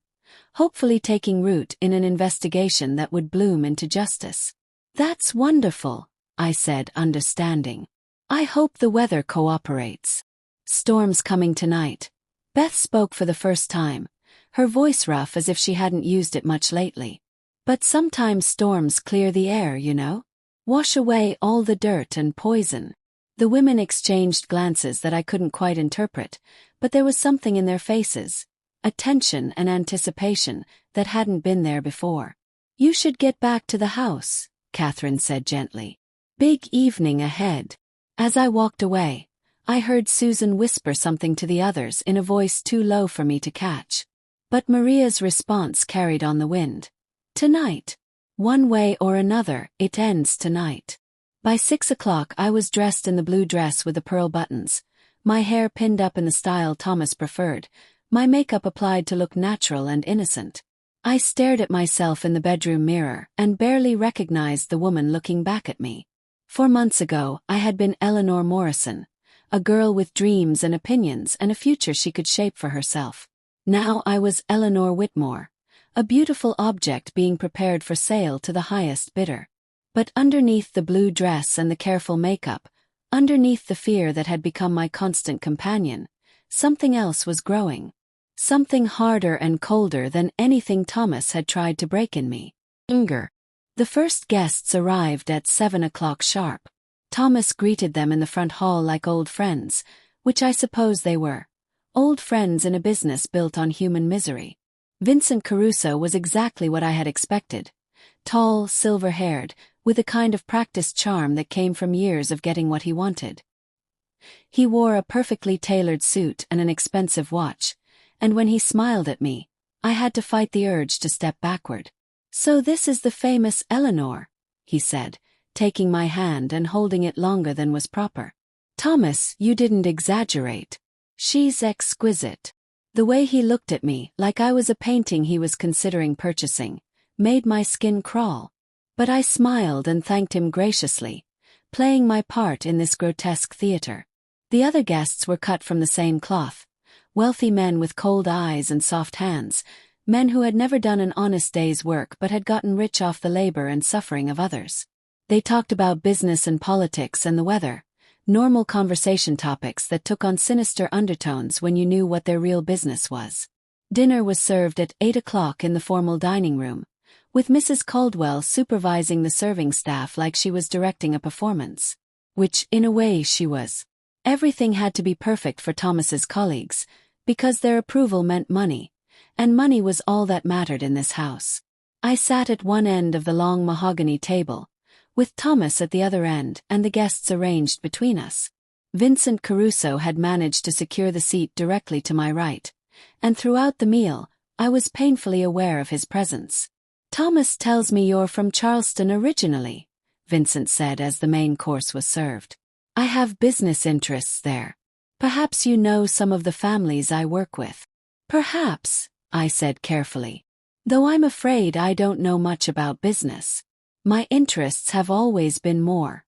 hopefully taking root in an investigation that would bloom into justice. "That's wonderful," I said, understanding. "I hope the weather cooperates." "Storm's coming tonight." Beth spoke for the first time, her voice rough as if she hadn't used it much lately. "But sometimes storms clear the air, you know? Wash away all the dirt and poison." The women exchanged glances that I couldn't quite interpret, but there was something in their faces, a tension and anticipation that hadn't been there before. "You should get back to the house," Catherine said gently. "Big evening ahead." As I walked away, I heard Susan whisper something to the others in a voice too low for me to catch. But Maria's response carried on the wind. "Tonight. One way or another, it ends tonight." By 6 o'clock I was dressed in the blue dress with the pearl buttons, my hair pinned up in the style Thomas preferred, my makeup applied to look natural and innocent. I stared at myself in the bedroom mirror and barely recognized the woman looking back at me. 4 months ago, I had been Eleanor Morrison, a girl with dreams and opinions and a future she could shape for herself. Now I was Eleanor Whitmore, a beautiful object being prepared for sale to the highest bidder. But underneath the blue dress and the careful makeup, underneath the fear that had become my constant companion, something else was growing. Something harder and colder than anything Thomas had tried to break in me. Anger. The first guests arrived at 7 o'clock sharp. Thomas greeted them in the front hall like old friends, which I suppose they were. Old friends in a business built on human misery. Vincent Caruso was exactly what I had expected. Tall, silver-haired, with a kind of practiced charm that came from years of getting what he wanted. He wore a perfectly tailored suit and an expensive watch, and when he smiled at me, I had to fight the urge to step backward. "So this is the famous Eleanor," he said, taking my hand and holding it longer than was proper. "Thomas, you didn't exaggerate. She's exquisite." The way he looked at me, like I was a painting he was considering purchasing, made my skin crawl. But I smiled and thanked him graciously, playing my part in this grotesque theater. The other guests were cut from the same cloth. Wealthy men with cold eyes and soft hands, men who had never done an honest day's work but had gotten rich off the labor and suffering of others. They talked about business and politics and the weather, normal conversation topics that took on sinister undertones when you knew what their real business was. Dinner was served at 8 o'clock in the formal dining room, with Mrs. Caldwell supervising the serving staff like she was directing a performance. Which, in a way, she was. Everything had to be perfect for Thomas's colleagues, because their approval meant money, and money was all that mattered in this house. I sat at one end of the long mahogany table, with Thomas at the other end and the guests arranged between us. Vincent Caruso had managed to secure the seat directly to my right, and throughout the meal, I was painfully aware of his presence. "Thomas tells me you're from Charleston originally," Vincent said as the main course was served. "I have business interests there. Perhaps you know some of the families I work with." "Perhaps," I said carefully. "Though I'm afraid I don't know much about business. My interests have always been more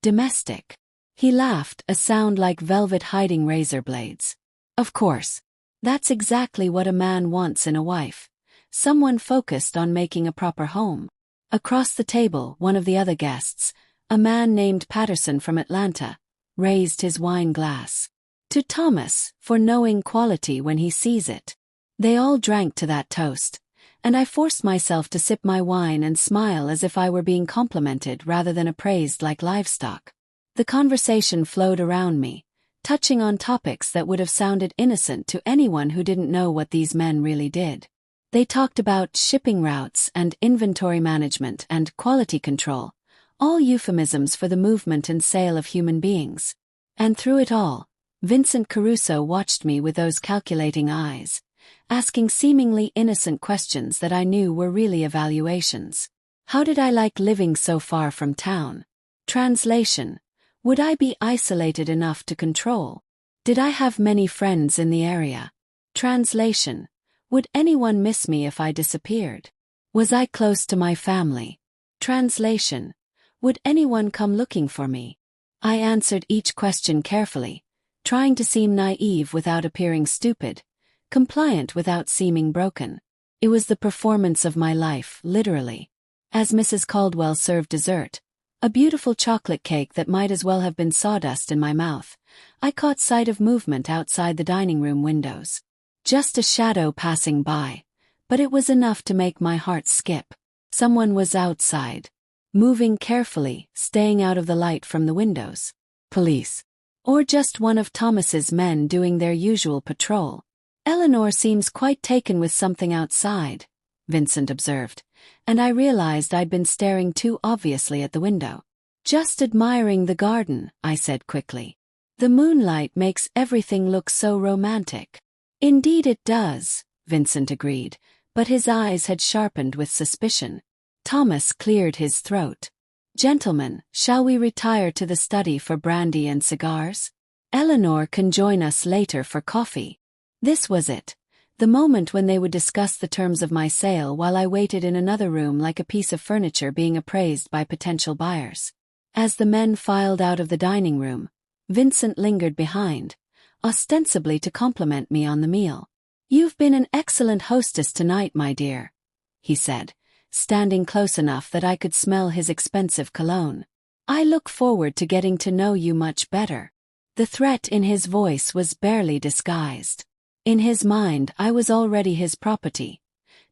domestic." He laughed, a sound like velvet hiding razor blades. "Of course. That's exactly what a man wants in a wife. Someone focused on making a proper home." Across the table, one of the other guests, a man named Patterson from Atlanta, raised his wine glass. "To Thomas, for knowing quality when he sees it." They all drank to that toast, and I forced myself to sip my wine and smile as if I were being complimented rather than appraised like livestock. The conversation flowed around me, touching on topics that would have sounded innocent to anyone who didn't know what these men really did. They talked about shipping routes and inventory management and quality control, all euphemisms for the movement and sale of human beings. And through it all, Vincent Caruso watched me with those calculating eyes, asking seemingly innocent questions that I knew were really evaluations. How did I like living so far from town? Translation: would I be isolated enough to control? Did I have many friends in the area? Translation: would anyone miss me if I disappeared? Was I close to my family? Translation: would anyone come looking for me? I answered each question carefully, trying to seem naive without appearing stupid, compliant without seeming broken. It was the performance of my life, literally. As Mrs. Caldwell served dessert, a beautiful chocolate cake that might as well have been sawdust in my mouth, I caught sight of movement outside the dining room windows. Just a shadow passing by, but it was enough to make my heart skip. Someone was outside, moving carefully, staying out of the light from the windows. Police. Or just one of Thomas's men doing their usual patrol. "Eleanor seems quite taken with something outside," Vincent observed, and I realized I'd been staring too obviously at the window. "Just admiring the garden," I said quickly. "The moonlight makes everything look so romantic." "Indeed it does," Vincent agreed, but his eyes had sharpened with suspicion. Thomas cleared his throat. "Gentlemen, shall we retire to the study for brandy and cigars? Eleanor can join us later for coffee." This was it, the moment when they would discuss the terms of my sale while I waited in another room like a piece of furniture being appraised by potential buyers. As the men filed out of the dining room, Vincent lingered behind, ostensibly to compliment me on the meal. "You've been an excellent hostess tonight, my dear," he said, standing close enough that I could smell his expensive cologne. "I look forward to getting to know you much better." The threat in his voice was barely disguised. In his mind, I was already his property.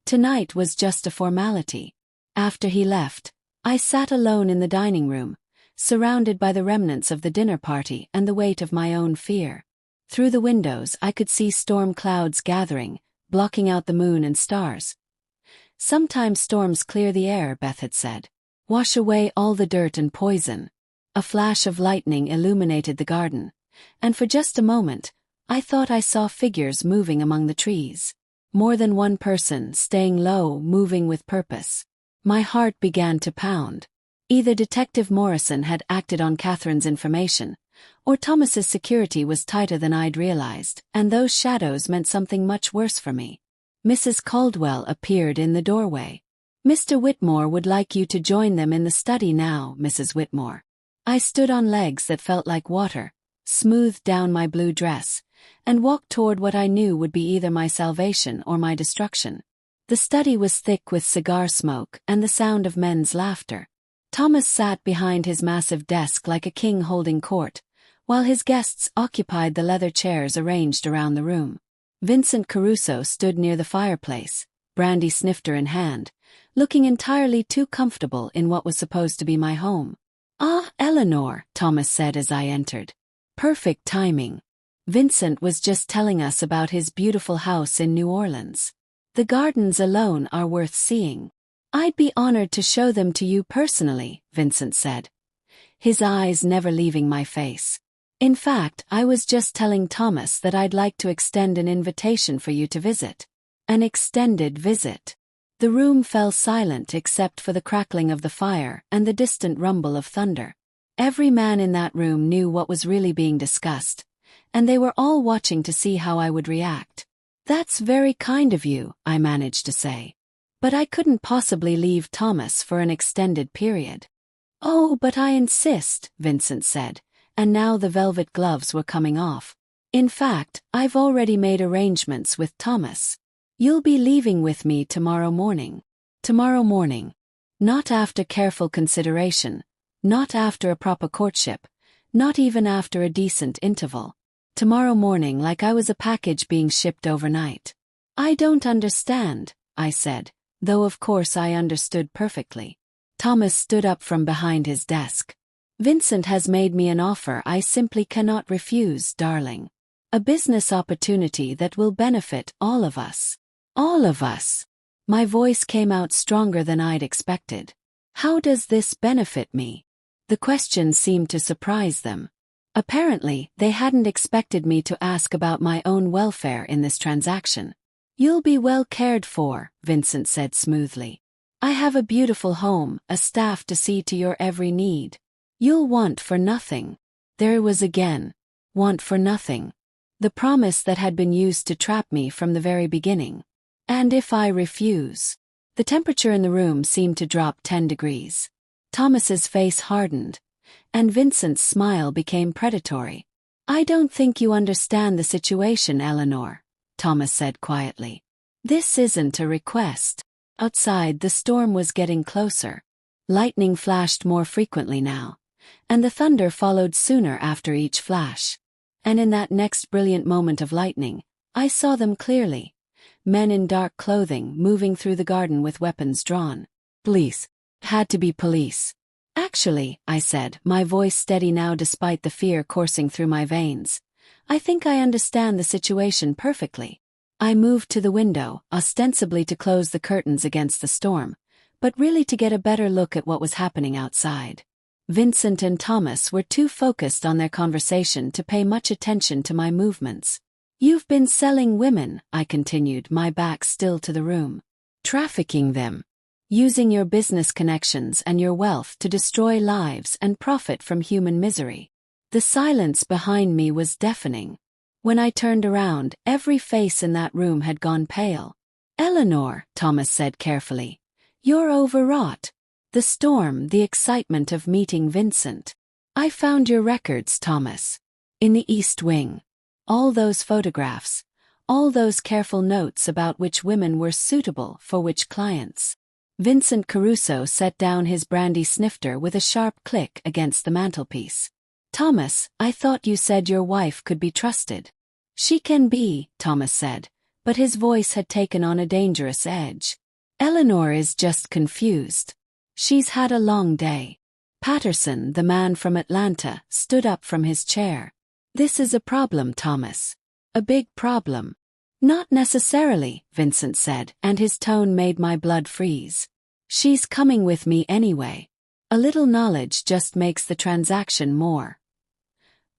Tonight was just a formality. After he left, I sat alone in the dining room, surrounded by the remnants of the dinner party and the weight of my own fear. Through the windows I could see storm clouds gathering, blocking out the moon and stars. "Sometimes storms clear the air," Beth had said. "Wash away all the dirt and poison." A flash of lightning illuminated the garden, and for just a moment, I thought I saw figures moving among the trees. More than one person, staying low, moving with purpose. My heart began to pound. Either Detective Morrison had acted on Catherine's information, or Thomas's security was tighter than I'd realized, and those shadows meant something much worse for me. Mrs. Caldwell appeared in the doorway. "Mr. Whitmore would like you to join them in the study now, Mrs. Whitmore." I stood on legs that felt like water, smoothed down my blue dress, and walked toward what I knew would be either my salvation or my destruction. The study was thick with cigar smoke and the sound of men's laughter. Thomas sat behind his massive desk like a king holding court, while his guests occupied the leather chairs arranged around the room. Vincent Caruso stood near the fireplace, brandy snifter in hand, looking entirely too comfortable in what was supposed to be my home. "Ah, Eleanor," Thomas said as I entered. "Perfect timing. Vincent was just telling us about his beautiful house in New Orleans." The gardens alone are worth seeing. I'd be honored to show them to you personally, Vincent said, his eyes never leaving my face. In fact, I was just telling Thomas that I'd like to extend an invitation for you to visit. An extended visit. The room fell silent except for the crackling of the fire and the distant rumble of thunder. Every man in that room knew what was really being discussed, and they were all watching to see how I would react. "That's very kind of you," I managed to say. "But I couldn't possibly leave Thomas for an extended period." "Oh, but I insist," Vincent said, and now the velvet gloves were coming off. "In fact, I've already made arrangements with Thomas. You'll be leaving with me tomorrow morning." Tomorrow morning. Not after careful consideration, not after a proper courtship, not even after a decent interval. Tomorrow morning, like I was a package being shipped overnight. "I don't understand," I said, though of course I understood perfectly. Thomas stood up from behind his desk. "Vincent has made me an offer I simply cannot refuse, darling. A business opportunity that will benefit all of us." All of us. My voice came out stronger than I'd expected. "How does this benefit me?" The question seemed to surprise them. Apparently, they hadn't expected me to ask about my own welfare in this transaction. "You'll be well cared for," Vincent said smoothly. "I have a beautiful home, a staff to see to your every need. You'll want for nothing." There it was again. Want for nothing. The promise that had been used to trap me from the very beginning. And if I refuse? The temperature in the room seemed to drop 10 degrees. Thomas's face hardened, and Vincent's smile became predatory. "I don't think you understand the situation, Eleanor," Thomas said quietly. "This isn't a request." Outside, the storm was getting closer. Lightning flashed more frequently now, and the thunder followed sooner after each flash. And in that next brilliant moment of lightning, I saw them clearly. Men in dark clothing moving through the garden with weapons drawn. Police. Had to be police. "Actually," I said, my voice steady now despite the fear coursing through my veins, "I think I understand the situation perfectly." I moved to the window, ostensibly to close the curtains against the storm, but really to get a better look at what was happening outside. Vincent and Thomas were too focused on their conversation to pay much attention to my movements. "You've been selling women," I continued, my back still to the room. "Trafficking them. Using your business connections and your wealth to destroy lives and profit from human misery." The silence behind me was deafening. When I turned around, every face in that room had gone pale. "Eleanor," Thomas said carefully, "you're overwrought. The storm, the excitement of meeting Vincent. I found your records, Thomas. In the East Wing. All those photographs, all those careful notes about which women were suitable for which clients." Vincent Caruso set down his brandy snifter with a sharp click against the mantelpiece. "Thomas, I thought you said your wife could be trusted." "She can be," Thomas said, but his voice had taken on a dangerous edge. "Eleanor is just confused. She's had a long day." Patterson, the man from Atlanta, stood up from his chair. "This is a problem, Thomas. A big problem." "Not necessarily," Vincent said, and his tone made my blood freeze. "She's coming with me anyway. A little knowledge just makes the transaction more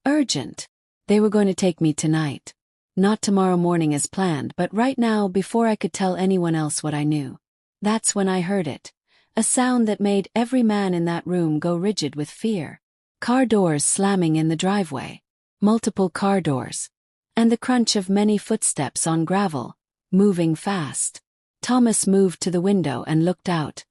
urgent." They were going to take me tonight. Not tomorrow morning as planned, but right now before I could tell anyone else what I knew. That's when I heard it. A sound that made every man in that room go rigid with fear. Car doors slamming in the driveway. Multiple car doors. And the crunch of many footsteps on gravel, moving fast. Thomas moved to the window and looked out,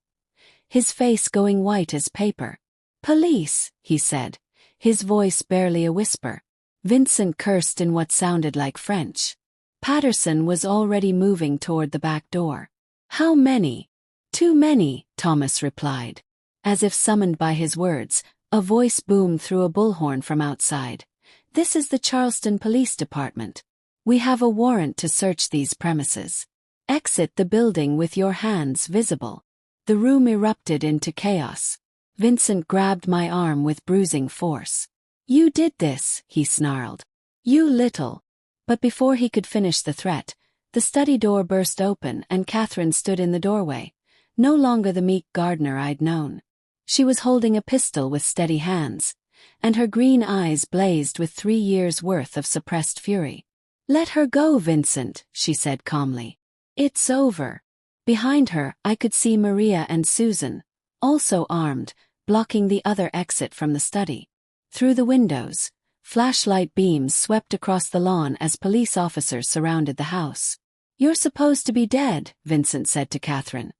his face going white as paper. "Police," he said, his voice barely a whisper. Vincent cursed in what sounded like French. Patterson was already moving toward the back door. "How many?" "Too many," Thomas replied. As if summoned by his words, a voice boomed through a bullhorn from outside. "This is the Charleston Police Department. We have a warrant to search these premises. Exit the building with your hands visible." The room erupted into chaos. Vincent grabbed my arm with bruising force. "You did this," he snarled. "You little." But before he could finish the threat, The study door burst open and Catherine stood in the doorway, no longer the meek gardener I'd known. She was holding a pistol with steady hands, and her green eyes blazed with 3 years' worth of suppressed fury. "Let her go, Vincent," she said calmly. "It's over." Behind her, I could see Maria and Susan, also armed, blocking the other exit from the study. Through the windows, flashlight beams swept across the lawn as police officers surrounded the house. "You're supposed to be dead," Vincent said to Catherine,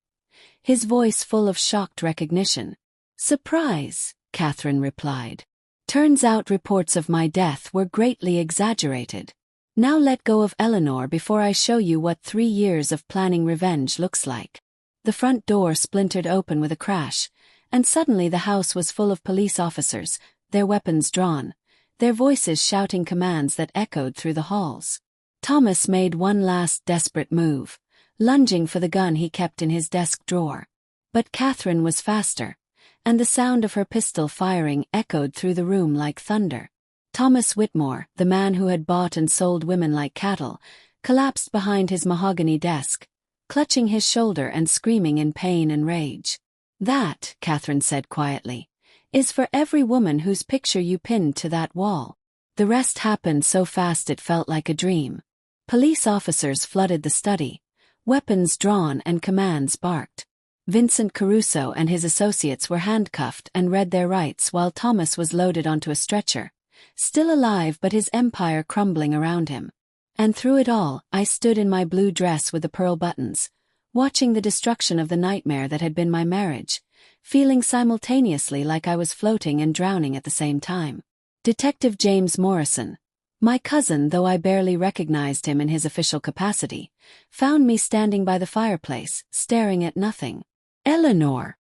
his voice full of shocked recognition. "Surprise," Catherine replied. "Turns out reports of my death were greatly exaggerated. Now let go of Eleanor before I show you what 3 years of planning revenge looks like." The front door splintered open with a crash, and suddenly the house was full of police officers, their weapons drawn, their voices shouting commands that echoed through the halls. Thomas made one last desperate move, lunging for the gun he kept in his desk drawer. But Catherine was faster, and the sound of her pistol firing echoed through the room like thunder. Thomas Whitmore, the man who had bought and sold women like cattle, collapsed behind his mahogany desk, clutching his shoulder and screaming in pain and rage. "That," Catherine said quietly, "is for every woman whose picture you pinned to that wall." The rest happened so fast it felt like a dream. Police officers flooded the study, weapons drawn and commands barked. Vincent Caruso and his associates were handcuffed and read their rights while Thomas was loaded onto a stretcher, still alive but his empire crumbling around him. And through it all, I stood in my blue dress with the pearl buttons, watching the destruction of the nightmare that had been my marriage, feeling simultaneously like I was floating and drowning at the same time. Detective James Morrison, my cousin though I barely recognized him in his official capacity, found me standing by the fireplace, staring at nothing. "Eleanor."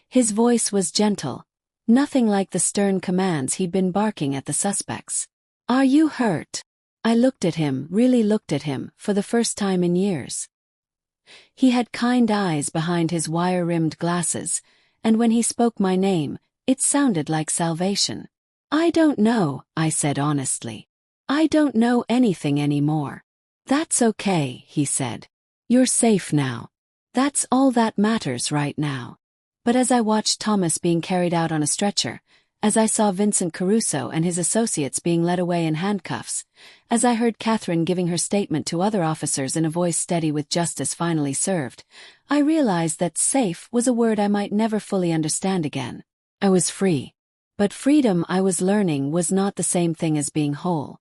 His voice was gentle, nothing like the stern commands he'd been barking at the suspects. "Are you hurt?" I looked at him, really looked at him, for the first time in years. He had kind eyes behind his wire-rimmed glasses, and when he spoke my name, it sounded like salvation. "I don't know," I said honestly. "I don't know anything anymore." "That's okay," he said. "You're safe now. That's all that matters right now." But as I watched Thomas being carried out on a stretcher, as I saw Vincent Caruso and his associates being led away in handcuffs, as I heard Catherine giving her statement to other officers in a voice steady with justice finally served, I realized that safe was a word I might never fully understand again. I was free. But freedom, I was learning, was not the same thing as being whole.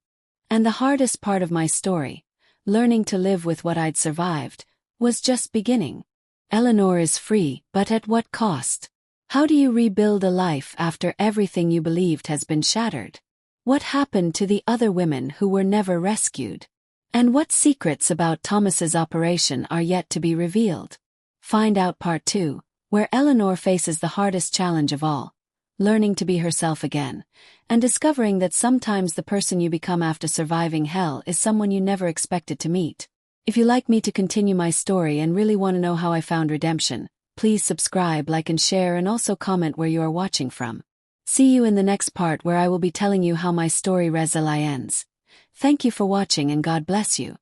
And the hardest part of my story, learning to live with what I'd survived, was just beginning. Eleanor is free, but at what cost? How do you rebuild a life after everything you believed has been shattered? What happened to the other women who were never rescued? And what secrets about Thomas's operation are yet to be revealed? Find out part 2, where Eleanor faces the hardest challenge of all, learning to be herself again, and discovering that sometimes the person you become after surviving hell is someone you never expected to meet. If you like me to continue my story and really want to know how I found redemption, please subscribe, like and share, and also comment where you are watching from. See you in the next part where I will be telling you how my story ends. Thank you for watching and God bless you.